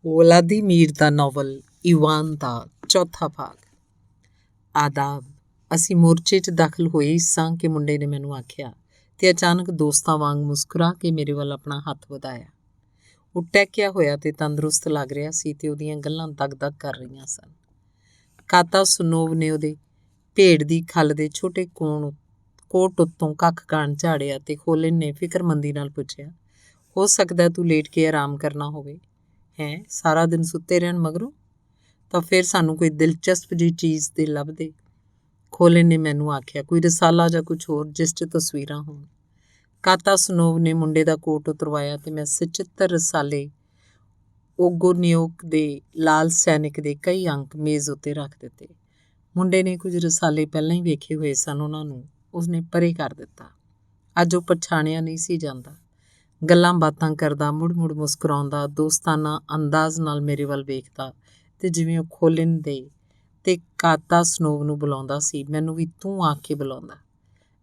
Vladimir ਦਾ novel Ivan ਦਾ ਚੌਥਾ ਭਾਗ। ਆਦਾਬ। ਅਸੀਂ ਮੋਰਚੇ 'ਚ ਦਾਖਲ ਹੋਏ ਸਾਂ ਕਿ ਮੁੰਡੇ ਨੇ ਮੈਨੂੰ ਆਖਿਆ ਤੇ ਅਚਾਨਕ ਦੋਸਤਾਂ ਵਾਂਗ ਮੁਸਕਰਾ ਕੇ ਮੇਰੇ ਵੱਲ ਆਪਣਾ ਹੱਥ ਵਧਾਇਆ। ਉਹ ਟਹਿਕਿਆ ਹੋਇਆ ਤੇ ਤੰਦਰੁਸਤ ਲੱਗ ਰਿਹਾ ਸੀ ਤੇ ਉਹਦੀਆਂ ਗੱਲਾਂ ਦਗ-ਦਗ ਕਰ ਰਹੀਆਂ ਸਨ। ਕਾਤਾਸਨੋਵ ਨੇ ਉਹਦੇ ਭੇਡ ਦੀ ਖੱਲ ਦੇ ਛੋਟੇ ਕੋਟ ਉੱਤੋਂ ਕੱਖ ਕਾਣ ਝਾੜਿਆ ਤੇ ਖੋਲਨ ਨੇ ਫਿਕਰਮੰਦੀ ਨਾਲ ਪੁੱਛਿਆ, ਹੋ ਸਕਦਾ ਤੂੰ ਲੇਟ ਕੇ ਆਰਾਮ ਕਰਨਾ ਹੋਵੇ। ਹੈਂ, ਸਾਰਾ ਦਿਨ ਸੁੱਤੇ ਰਹਿਣ ਮਗਰੋਂ? ਤਾਂ ਫਿਰ ਸਾਨੂੰ ਕੋਈ ਦਿਲਚਸਪ ਜਿਹੀ ਚੀਜ਼ ਤੇ ਲੱਭ ਦੇ। ਖੋਲਨ ਨੇ ਮੈਨੂੰ ਆਖਿਆ, ਕੋਈ ਰਸਾਲਾ ਜਾਂ ਕੁਝ ਹੋਰ ਜਿਸ 'ਚ ਤਸਵੀਰਾਂ ਹੋਣ। ਕਾਤਾਸਨੋਵ ਨੇ ਮੁੰਡੇ ਦਾ ਕੋਟ ਉਤਰਵਾਇਆ ਤੇ ਮੈਂ ਸਚਿੱਤਰ ਰਸਾਲੇ ਓਗੋਨਿਓਕ ਦੇ ਲਾਲ ਸੈਨਿਕ ਦੇ ਕਈ ਅੰਕ ਮੇਜ਼ ਉੱਤੇ ਰੱਖ ਦਿੱਤੇ। ਮੁੰਡੇ ਨੇ ਕੁਝ ਰਸਾਲੇ ਪਹਿਲਾਂ ਹੀ ਵੇਖੇ ਹੋਏ ਸਨ, ਉਹਨਾਂ ਨੂੰ ਉਸਨੇ ਪਰੇ ਕਰ ਦਿੱਤਾ। ਅੱਜ ਉਹ ਪਛਾਣਿਆ ਨਹੀਂ ਸੀ ਜਾਂਦਾ। ਗੱਲਾਂ ਬਾਤਾਂ ਕਰਦਾ, ਮੁੜ-ਮੁੜ ਮੁਸਕਰਾਉਂਦਾ, ਦੋਸਤਾਨਾ ਅੰਦਾਜ਼ ਨਾਲ ਮੇਰੇ ਵੱਲ ਵੇਖਦਾ ਤੇ ਜਿਵੇਂ ਉਹ ਖੋਲਨ ਦੇ ਤੇ ਕਾਤਾਸਨੋਵ ਨੂੰ ਬੁਲਾਉਂਦਾ ਸੀ, ਮੈਨੂੰ ਵੀ ਤੂੰ ਆਖ ਕੇ ਬੁਲਾਉਂਦਾ।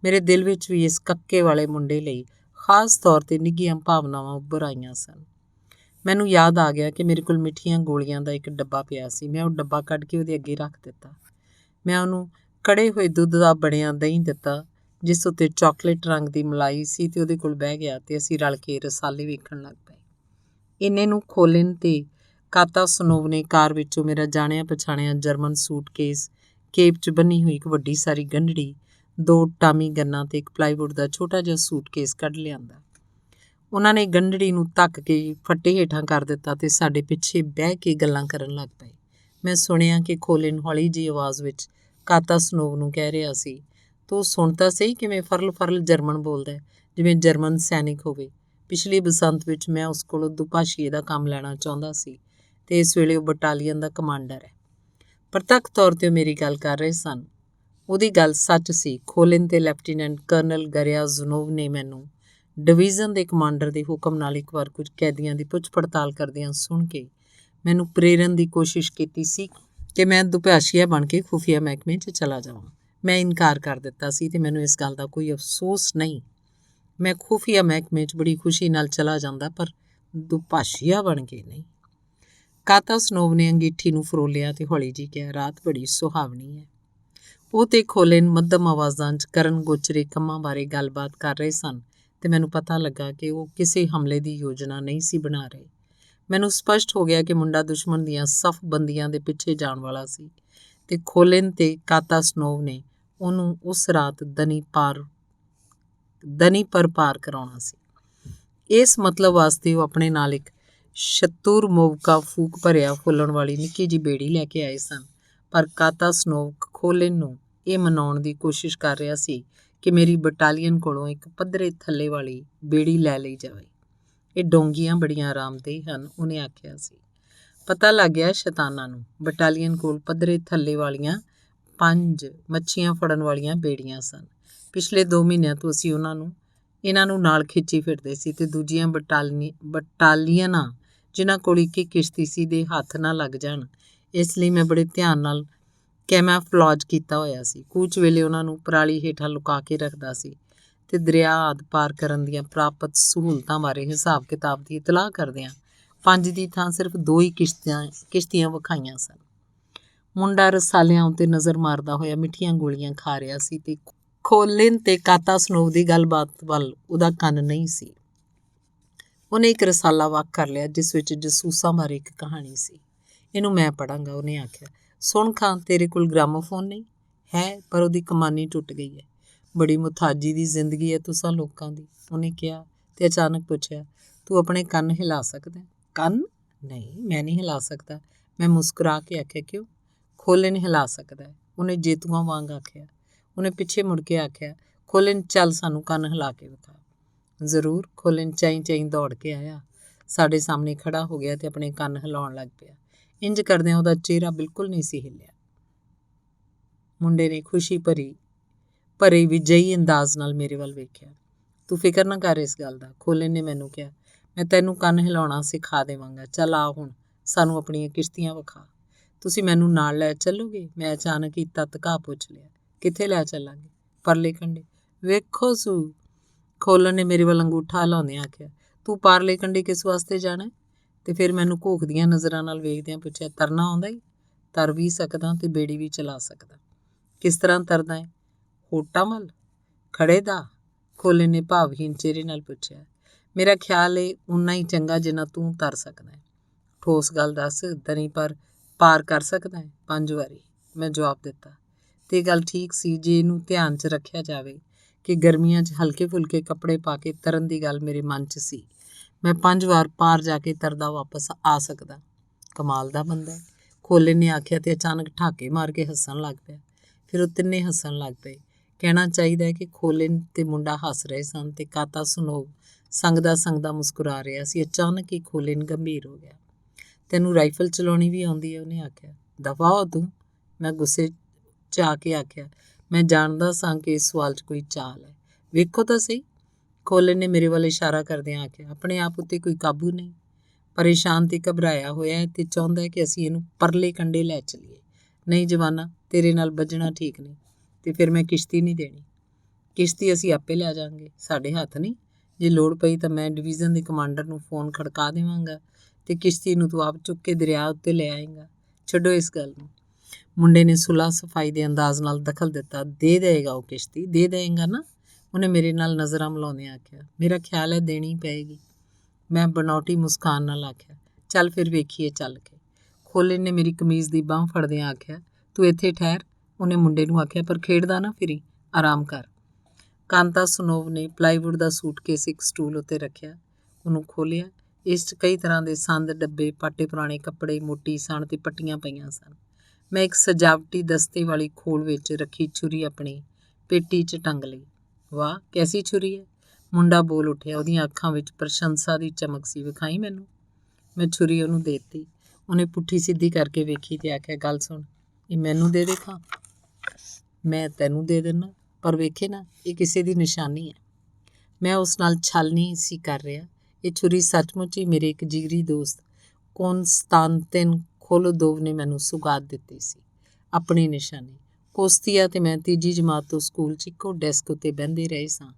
ਮੇਰੇ ਦਿਲ ਵਿੱਚ ਵੀ ਇਸ ਕੱਕੇ ਵਾਲੇ ਮੁੰਡੇ ਲਈ ਖਾਸ ਤੌਰ 'ਤੇ ਨਿੱਘੀਆਂ ਭਾਵਨਾਵਾਂ ਉੱਭਰ ਆਈਆਂ ਸਨ। ਮੈਨੂੰ ਯਾਦ ਆ ਗਿਆ ਕਿ ਮੇਰੇ ਕੋਲ ਮਿੱਠੀਆਂ ਗੋਲੀਆਂ ਦਾ ਇੱਕ ਡੱਬਾ ਪਿਆ ਸੀ। ਮੈਂ ਉਹ ਡੱਬਾ ਕੱਢ ਕੇ ਉਹਦੇ ਅੱਗੇ ਰੱਖ ਦਿੱਤਾ। ਮੈਂ ਉਹਨੂੰ ਕੜੇ ਹੋਏ ਦੁੱਧ ਦਾ ਬਣਿਆ ਦਹੀਂ ਦਿੱਤਾ ਜਿਸ ਉੱਤੇ ਚਾਕਲੇਟ ਰੰਗ ਦੀ ਮਲਾਈ ਸੀ ਤੇ ਉਹਦੇ ਕੋਲ ਬਹਿ ਗਿਆ ਤੇ ਅਸੀਂ ਰਲ ਕੇ ਰਸਾਲੇ ਵੇਖਣ ਲੱਗ ਪਏ। ਇੰਨੇ ਨੂੰ ਖੋਲਨ ਤੇ ਕਾਤਾਸਨੋਵ ਨੇ ਕਾਰ ਵਿੱਚੋਂ ਮੇਰਾ ਜਾਣਿਆ ਪਛਾਣਿਆ ਜਰਮਨ ਸੂਟਕੇਸ, ਕੇਪ 'ਚ ਬੰਨੀ ਹੋਈ ਇੱਕ ਵੱਡੀ ਸਾਰੀ ਗੰਢੜੀ, 2 ਟਾਮੀ ਗੰਨਾਂ ਤੇ ਇੱਕ ਪਲਾਈਵੁੱਡ ਦਾ ਛੋਟਾ ਜਿਹਾ ਸੂਟਕੇਸ ਕੱਢ ਲਿਆਂਦਾ। ਉਹਨਾਂ ਨੇ ਗੰਢੜੀ ਨੂੰ ਧੱਕ ਕੇ ਫੱਟੇ ਹੇਠਾਂ ਕਰ ਦਿੱਤਾ ਤੇ ਸਾਡੇ ਪਿੱਛੇ ਬਹਿ ਕੇ ਗੱਲਾਂ ਕਰਨ ਲੱਗ ਪਏ। ਮੈਂ ਸੁਣਿਆ ਕਿ ਖੋਲਨ ਹੌਲੀ ਜਿਹੀ ਆਵਾਜ਼ ਵਿੱਚ ਕਾਤਾਸਨੋਵ ਨੂੰ ਕਹਿ ਰਿਹਾ ਸੀ, ਤੂੰ ਸੁਣ ਤਾਂ ਸਹੀ ਕਿਵੇਂ ਫਰਲ ਜਰਮਨ ਬੋਲਦਾ, ਜਿਵੇਂ ਜਰਮਨ ਸੈਨਿਕ ਹੋਵੇ। ਪਿਛਲੀ ਬਸੰਤ ਵਿੱਚ ਮੈਂ ਉਸ ਕੋਲੋਂ ਦੁਭਾਸ਼ੀਏ ਦਾ ਕੰਮ ਲੈਣਾ ਚਾਹੁੰਦਾ ਸੀ ਤੇ ਇਸ ਵੇਲੇ ਉਹ ਬਟਾਲੀਅਨ ਦਾ ਕਮਾਂਡਰ ਹੈ। ਪ੍ਰਤੱਖ ਤੌਰ 'ਤੇ ਉਹ ਮੇਰੀ ਗੱਲ ਕਰ ਰਹੇ ਸਨ। ਉਹਦੀ ਗੱਲ ਸੱਚ ਸੀ। ਖੋਲਨ ਤੇ ਲੈਫਟੀਨੈਂਟ ਕਰਨਲ ਗਰਿਆਜ਼ਨੋਵ ਨੇ ਮੈਨੂੰ ਡਿਵੀਜ਼ਨ ਦੇ ਕਮਾਂਡਰ ਦੇ ਹੁਕਮ ਨਾਲ ਇੱਕ ਵਾਰ ਕੁਝ ਕੈਦੀਆਂ ਦੀ ਪੁੱਛ ਪੜਤਾਲ ਕਰਦਿਆਂ ਸੁਣ ਕੇ ਮੈਨੂੰ ਪ੍ਰੇਰਨ ਦੀ ਕੋਸ਼ਿਸ਼ ਕੀਤੀ ਸੀ ਕਿ ਮੈਂ ਦੁਭਾਸ਼ੀਆ ਬਣ ਕੇ ਖੁਫੀਆ ਮਹਿਕਮੇ 'ਚ ਚਲਾ ਜਾਵਾਂ। ਮੈਂ ਇਨਕਾਰ ਕਰ ਦਿੱਤਾ ਸੀ ਤੇ ਮੈਨੂੰ ਇਸ ਗੱਲ ਦਾ ਕੋਈ ਅਫਸੋਸ ਨਹੀਂ। ਮੈਂ ਖੁਫੀਆ ਮਹਿਕਮੇ 'ਚ ਬੜੀ ਖੁਸ਼ੀ ਨਾਲ ਚਲਾ ਜਾਂਦਾ, ਪਰ ਦੁਭਾਸ਼ੀਆ ਬਣ ਕੇ ਨਹੀਂ। ਕਾਤਾਸਨੋਵ ਨੇ ਅੰਗੀਠੀ ਨੂੰ ਫਰੋਲਿਆ ਤੇ ਹੌਲੀ ਜਿਹੀ ਕਿਹਾ, ਰਾਤ ਬੜੀ ਸੁਹਾਵਣੀ ਹੈ। ਉਹ ਤੇ ਖੋਲਨ ਮੱਧਮ ਆਵਾਜ਼ਾਂ 'ਚ ਕਰਨ ਗੋਚਰੇ ਕੰਮਾਂ ਬਾਰੇ ਗੱਲਬਾਤ ਕਰ ਰਹੇ ਸਨ ਤੇ ਮੈਨੂੰ ਪਤਾ ਲੱਗਾ ਕਿ ਉਹ ਕਿਸੇ ਹਮਲੇ ਦੀ ਯੋਜਨਾ ਨਹੀਂ ਸੀ ਬਣਾ ਰਹੇ। ਮੈਨੂੰ ਸਪਸ਼ਟ ਹੋ ਗਿਆ ਕਿ ਮੁੰਡਾ ਦੁਸ਼ਮਣ ਦੀਆਂ ਸਫ ਬੰਦੀਆਂ ਦੇ ਪਿੱਛੇ ਜਾਣ ਵਾਲਾ ਸੀ ਤੇ ਖੋਲਨ ਤੇ ਕਾਤਾਸਨੋਵ ਨੇ ਉਹਨੂੰ ਉਸ ਰਾਤ ਦਨੀ ਪਰ ਪਾਰ ਕਰਾਉਣਾ ਸੀ। ਇਸ ਮਤਲਬ ਵਾਸਤੇ ਉਹ ਆਪਣੇ ਨਾਲ ਇੱਕ ਸ਼ਤੁਰਮੋਵਕਾ ਫੂਕ ਭਰਿਆ ਫੁੱਲਣ ਵਾਲੀ ਨਿੱਕੀ ਜਿਹੀ ਬੇੜੀ ਲੈ ਕੇ ਆਏ ਸਨ, ਪਰ ਕਾਤਾਸਨੋਵ ਖੋਲਨ ਨੂੰ ਇਹ ਮਨਾਉਣ ਦੀ ਕੋਸ਼ਿਸ਼ ਕਰ ਰਿਹਾ ਸੀ ਕਿ ਮੇਰੀ ਬਟਾਲੀਅਨ ਕੋਲੋਂ ਇੱਕ ਪੱਧਰੇ ਥੱਲੇ ਵਾਲੀ ਬੇੜੀ ਲੈ ਲਈ ਜਾਵੇ। ਇਹ ਡੋਂਗੀਆਂ ਬੜੀਆਂ ਆਰਾਮਦੇਹ ਹਨ, ਉਹਨੇ ਆਖਿਆ ਸੀ। ਪਤਾ ਲੱਗ ਗਿਆ ਸ਼ੈਤਾਨਾਂ ਨੂੰ। ਬਟਾਲੀਅਨ ਕੋਲ ਪੱਧਰੇ ਥੱਲੇ ਵਾਲੀਆਂ 5 ਮੱਛੀਆਂ ਫੜਨ ਵਾਲੀਆਂ ਬੇੜੀਆਂ ਸਨ। ਪਿਛਲੇ 2 ਮਹੀਨਿਆਂ ਤੋਂ ਅਸੀਂ ਇਹਨਾਂ ਨੂੰ ਨਾਲ ਖਿੱਚੀ ਫਿਰਦੇ ਸੀ ਤੇ ਦੂਜੀਆਂ ਬਟਾਲੀਅਨਾਂ ਜਿਨ੍ਹਾਂ ਕੋਲ ਇੱਕ ਕਿਸ਼ਤੀ ਸੀ ਦੇ ਹੱਥ ਨਾ ਲੱਗ ਜਾਣ, ਇਸ ਲਈ ਮੈਂ ਬੜੇ ਧਿਆਨ ਨਾਲ ਕੈਮਾਫਲੌਜ ਕੀਤਾ ਹੋਇਆ ਸੀ। ਕੂਚ ਵੇਲੇ ਉਹਨਾਂ ਨੂੰ ਪਰਾਲੀ ਹੇਠਾਂ ਲੁਕਾ ਕੇ ਰੱਖਦਾ ਸੀ ਤੇ ਦਰਿਆ ਆਦਿ ਪਾਰ ਕਰਨ ਦੀਆਂ ਪ੍ਰਾਪਤ ਸਹੂਲਤਾਂ ਬਾਰੇ ਹਿਸਾਬ ਕਿਤਾਬ ਦੀ ਇਤਲਾਹ ਕਰਦਿਆਂ 5 ਦੀ ਥਾਂ ਸਿਰਫ 2 ਹੀ ਕਿਸ਼ਤੀਆਂ ਵਿਖਾਈਆਂ ਸਨ। ਮੁੰਡਾ ਰਸਾਲਿਆਂ ਉੱਤੇ ਨਜ਼ਰ ਮਾਰਦਾ ਹੋਇਆ ਮਿੱਠੀਆਂ ਗੋਲੀਆਂ ਖਾ ਰਿਹਾ ਸੀ ਤੇ ਖੋਲਨ ਤੇ ਕਾਤਾਸਨੋਵ ਦੀ ਗੱਲਬਾਤ ਵੱਲ ਉਹਦਾ ਕੰਨ ਨਹੀਂ ਸੀ। ਉਹਨੇ ਇੱਕ ਰਸਾਲਾ ਵੱਖ ਕਰ ਲਿਆ ਜਿਸ ਵਿੱਚ ਜਸੂਸਾਂ ਬਾਰੇ ਇੱਕ ਕਹਾਣੀ ਸੀ। ਇਹਨੂੰ ਮੈਂ ਪੜ੍ਹਾਂਗਾ, ਉਹਨੇ ਆਖਿਆ। ਸੁਣ ਖਾਂ, ਤੇਰੇ ਕੋਲ ਗ੍ਰਾਮੋਫੋਨ ਨਹੀਂ ਹੈ, ਪਰ ਉਹਦੀ ਕਮਾਨੀ ਟੁੱਟ ਗਈ ਹੈ। ਬੜੀ ਮੁਥਾਜੀ ਦੀ ਜ਼ਿੰਦਗੀ ਹੈ ਤੁਸਾਂ ਲੋਕਾਂ ਦੀ, ਉਹਨੇ ਕਿਹਾ ਤੇ ਅਚਾਨਕ ਪੁੱਛਿਆ, ਤੂੰ ਆਪਣੇ ਕੰਨ ਹਿਲਾ ਸਕਦਾ? ਕੰਨ? ਨਹੀਂ, ਮੈਂ ਨਹੀਂ ਹਿਲਾ ਸਕਦਾ। ਮੈਂ ਮੁਸਕਰਾ ਕੇ ਆਖਿਆ, ਕਿਉਂ? ਖੋਲਨ ਹਿਲਾ ਸਕਦਾ, ਉਹਨੇ ਜੇਤੂਆਂ ਵਾਂਗ ਆਖਿਆ। ਉਹਨੇ ਪਿੱਛੇ ਮੁੜ ਕੇ ਆਖਿਆ, ਖੋਲਨ ਚੱਲ ਸਾਨੂੰ ਕੰਨ ਹਿਲਾ ਕੇ ਵਿਖਾ। ਜ਼ਰੂਰ। ਖੋਲਨ ਚਾਈਂ ਦੌੜ ਕੇ ਆਇਆ, ਸਾਡੇ ਸਾਹਮਣੇ ਖੜਾ ਹੋ ਗਿਆ ਤੇ ਆਪਣੇ ਕੰਨ ਹਿਲਾਉਣ ਲੱਗ ਪਿਆ। ਇੰਜ ਕਰਦਿਆਂ ਉਹਦਾ ਚਿਹਰਾ ਬਿਲਕੁਲ ਨਹੀਂ ਸੀ ਹਿੱਲਿਆ। ਮੁੰਡੇ ਨੇ ਖੁਸ਼ੀ ਭਰੇ ਵਿਜਯੀ ਅੰਦਾਜ਼ ਨਾਲ ਮੇਰੇ ਵੱਲ ਵੇਖਿਆ। ਤੂੰ ਫਿਕਰ ਨਾ ਕਰ ਇਸ ਗੱਲ ਦਾ, ਖੋਲਨ ਨੇ ਮੈਨੂੰ ਕਿਹਾ। ਮੈਂ ਤੈਨੂੰ ਕੰਨ ਹਿਲਾਉਣਾ ਸਿਖਾ ਦੇਵਾਂਗਾ। ਚੱਲ ਆ ਹੁਣ, ਸਾਨੂੰ ਆਪਣੀਆਂ ਕਿਸ਼ਤੀਆਂ ਵਿਖਾ। ਤੁਸੀਂ ਮੈਨੂੰ ਨਾਲ ਲੈ ਚੱਲੋਗੇ? ਮੈਂ ਅਚਾਨਕ ਹੀ ਤਤਕਾ ਪੁੱਛ ਲਿਆ। ਕਿੱਥੇ ਲੈ ਚੱਲਾਂਗੇ? ਪਰਲੇ ਕੰਢੇ। ਵੇਖੋ ਸੂ, ਖੋਲਨ ਨੇ ਮੇਰੇ ਵੱਲ ਅੰਗੂਠਾ ਹਿਲਾਉਂਦਿਆਂ ਆਖਿਆ। ਤੂੰ ਪਾਰਲੇ ਕੰਢੇ ਕਿਸ ਵਾਸਤੇ ਜਾਣਾ? ਤੇ ਫਿਰ ਮੈਨੂੰ ਘੋਖਦੀਆਂ ਨਜ਼ਰਾਂ ਨਾਲ ਵੇਖਦਿਆਂ ਪੁੱਛਿਆ, ਤਰਨਾ ਆਉਂਦਾ ਈ? ਤਰ ਵੀ ਸਕਦਾ ਤੇ ਬੇੜੀ ਵੀ ਚਲਾ ਸਕਦਾ। ਕਿਸ ਤਰ੍ਹਾਂ ਤਰਦਾ ਹੈ? ਹੋਟਾਂ ਵੱਲ? ਖੜੇ ਦਾ? ਖੋਲੇ ਨੇ ਭਾਵਹੀਨ ਚਿਹਰੇ ਨਾਲ ਪੁੱਛਿਆ। ਮੇਰਾ ਖਿਆਲ ਏ ਉਨਾ ਹੀ ਚੰਗਾ ਜਿੰਨਾ ਤੂੰ ਤਰ ਸਕਦਾ ਹੈ। ਠੋਸ ਗੱਲ ਦੱਸ, ਦਰੀ ਪਰ ਪਾਰ ਕਰ ਸਕਦਾ ਹੈ? 5 ਵਾਰੀ, ਮੈਂ ਜਵਾਬ ਦਿੱਤਾ। ਤੇ ਇਹ ਗੱਲ ਠੀਕ ਸੀ ਜੇ ਇਹਨੂੰ ਧਿਆਨ 'ਚ ਰੱਖਿਆ ਜਾਵੇ ਕਿ ਗਰਮੀਆਂ 'ਚ ਹਲਕੇ ਫੁਲਕੇ ਕੱਪੜੇ ਪਾ ਕੇ ਤਰਨ ਦੀ ਗੱਲ ਮੇਰੇ ਮਨ 'ਚ ਸੀ। ਮੈਂ 5 ਵਾਰ ਪਾਰ ਜਾ ਕੇ ਤਰਦਾ ਵਾਪਸ ਆ ਸਕਦਾ। ਕਮਾਲ ਦਾ ਬੰਦਾ ਹੈ, ਖੋਲੇ ਨੇ ਆਖਿਆ ਤੇ ਅਚਾਨਕ ਠਾਕੇ ਮਾਰ ਕੇ ਹੱਸਣ ਲੱਗ ਪਿਆ। ਫਿਰ ਉਹ ਤਿੰਨੇ ਹੱਸਣ ਲੱਗ ਪਏ। ਕਹਿਣਾ ਚਾਹੀਦਾ ਹੈ ਕਿ ਖੋਲੇ ਤੇ ਮੁੰਡਾ ਹੱਸ ਰਹੇ ਸਨ ਤੇ ਕਾਤਾ ਸਨੋਵ ਸੰਗਦਾ ਮੁਸਕਰਾ ਰਿਹਾ ਸੀ। ਅਚਾਨਕ ਹੀ ਖੋਲੇ ਗੰਭੀਰ ਹੋ ਗਿਆ। ਤੈਨੂੰ ਰਾਈਫਲ ਚਲਾਉਣੀ ਵੀ ਆਉਂਦੀ ਹੈ? ਉਹਨੇ ਆਖਿਆ। ਦਫਾ ਹੋ ਤੂੰ, ਮੈਂ ਗੁੱਸੇ 'ਚ ਆ ਕੇ ਆਖਿਆ। ਮੈਂ ਜਾਣਦਾ ਸਾਂ ਕਿ ਇਸ ਸਵਾਲ 'ਚ ਕੋਈ ਚਾਲ ਹੈ। ਵੇਖੋ ਤਾਂ ਸਹੀ, ਖੋਲੇ ਨੇ ਮੇਰੇ ਵੱਲ ਇਸ਼ਾਰਾ ਕਰਦਿਆਂ ਆਖਿਆ। ਆਪਣੇ ਆਪ ਉੱਤੇ ਕੋਈ ਕਾਬੂ ਨਹੀਂ, ਪਰੇਸ਼ਾਨ ਤੇ ਘਬਰਾਇਆ ਹੋਇਆ ਹੈ ਤੇ ਚਾਹੁੰਦਾ ਹੈ ਕਿ ਅਸੀਂ ਇਹਨੂੰ ਪਰਲੇ ਕੰਢੇ ਲੈ ਚਲੀਏ। ਨਹੀਂ ਜਵਾਨਾ, ਤੇਰੇ ਨਾਲ ਵੱਜਣਾ ਠੀਕ ਨਹੀਂ। ਤੇ ਫਿਰ ਮੈਂ ਕਿਸ਼ਤੀ ਨਹੀਂ ਦੇਣੀ। ਕਿਸ਼ਤੀ ਅਸੀਂ ਆਪੇ ਲੈ ਜਾਵਾਂਗੇ, ਸਾਡੇ ਹੱਥ ਨਹੀਂ। ਜੇ ਲੋੜ ਪਈ ਤਾਂ ਮੈਂ ਡਿਵੀਜ਼ਨ ਦੇ ਕਮਾਂਡਰ ਨੂੰ ਫੋਨ ਖੜਕਾ ਦੇਵਾਂਗਾ ਤੇ ਕਿਸ਼ਤੀ ਨੂੰ ਤੂੰ ਆਪ ਚੁੱਕ ਕੇ ਦਰਿਆ ਉੱਤੇ ਲੈ ਆਏਂਗਾ। ਛੱਡੋ ਇਸ ਗੱਲ ਨੂੰ। ਮੁੰਡੇ ਨੇ ਸੁਲ੍ਹਾ ਸਫਾਈ ਦੇ ਅੰਦਾਜ਼ ਨਾਲ ਦਖਲ ਦਿੱਤਾ। ਦੇ ਦੇਗਾ ਉਹ ਕਿਸ਼ਤੀ? ਦੇ ਦੇਂਗਾ ਨਾ? ਉਹਨੇ ਮੇਰੇ ਨਾਲ ਨਜ਼ਰਾਂ ਮਿਲਾਉਂਦਿਆਂ ਆਖਿਆ। ਮੇਰਾ ਖਿਆਲ ਹੈ ਦੇਣੀ ਪਏਗੀ, ਮੈਂ ਬਨੌਟੀ ਮੁਸਕਾਨ ਨਾਲ ਆਖਿਆ। ਚੱਲ ਫਿਰ ਵੇਖੀਏ ਚੱਲ ਕੇ। ਖੋਲੇ ਨੇ ਮੇਰੀ ਕਮੀਜ਼ ਦੀ ਬਾਂਹ ਫੜਦਿਆਂ ਆਖਿਆ। ਤੂੰ ਇੱਥੇ ਠਹਿਰ, ਉਹਨੇ ਮੁੰਡੇ ਨੂੰ ਆਖਿਆ, ਪਰ ਖੇਡਦਾ ਨਾ ਫਿਰੀ, ਆਰਾਮ ਕਰ। ਕਾਂਤਾ ਸਨੋਵ ਨੇ ਪਲਾਈਵੁੱਡ ਦਾ ਸੂਟਕੇਸ ਇੱਕ ਸਟੂਲ ਉੱਤੇ ਰੱਖਿਆ, ਉਹਨੂੰ ਖੋਲ੍ਹਿਆ। ਇਸ 'ਚ ਕਈ ਤਰ੍ਹਾਂ ਦੇ ਸੰਦ, ਡੱਬੇ, ਪਾਟੇ ਪੁਰਾਣੇ ਕੱਪੜੇ, ਮੋਟੀ ਸਣ ਤੇ ਪੱਟੀਆਂ ਪਈਆਂ ਸਨ। ਮੈਂ ਇੱਕ ਸਜਾਵਟੀ ਦਸਤੇ ਵਾਲੀ ਖੋਲ ਵਿੱਚ ਰੱਖੀ ਛੁਰੀ ਆਪਣੀ ਪੇਟੀ 'ਚ ਟੰਗ ਲਈ। ਵਾਹ, ਕੈਸੀ ਛੁਰੀ ਹੈ? ਮੁੰਡਾ ਬੋਲ ਉੱਠਿਆ। ਉਹਦੀਆਂ ਅੱਖਾਂ ਵਿੱਚ ਪ੍ਰਸ਼ੰਸਾ ਦੀ ਚਮਕ ਸੀ। ਵਿਖਾਈ ਮੈਨੂੰ। ਮੈਂ ਛੁਰੀ ਉਹਨੂੰ ਦੇ ਦਿੱਤੀ। ਉਹਨੇ ਪੁੱਠੀ ਸਿੱਧੀ ਕਰਕੇ ਵੇਖੀ ਤੇ ਆਖਿਆ, ਗੱਲ ਸੁਣ, ਇਹ ਮੈਨੂੰ ਦੇ ਖਾਂ। ਮੈਂ ਤੈਨੂੰ ਦੇ ਦਿੰਦਾ, ਪਰ ਵੇਖੇ ਨਾ, ਇਹ ਕਿਸੇ ਦੀ ਨਿਸ਼ਾਨੀ ਹੈ। ਮੈਂ ਉਸ ਨਾਲ ਛਲ ਨਹੀਂ ਸੀ ਕਰ ਰਿਹਾ। ਇਹ ਛੁਰੀ ਸੱਚਮੁੱਚ ਹੀ ਮੇਰੇ ਇੱਕ ਜਿਗਰੀ ਦੋਸਤ ਕੋਨਸਤਾਂਤਿਨ ਖੋਲੋਦੋਵ ਨੇ ਮੈਨੂੰ ਸੁਗਾਤ ਦਿੱਤੀ ਸੀ। ਆਪਣੀ ਨਿਸ਼ਾਨੀ। ਕੋਸਤੀਆ ਤੇ ਮੈਂ 3ਜੀ ਜਮਾਤ ਤੋਂ ਸਕੂਲ 'ਚ ਇੱਕੋ ਡੈਸਕ ਉੱਤੇ ਬਹਿੰਦੇ ਰਹੇ ਸਾਂ।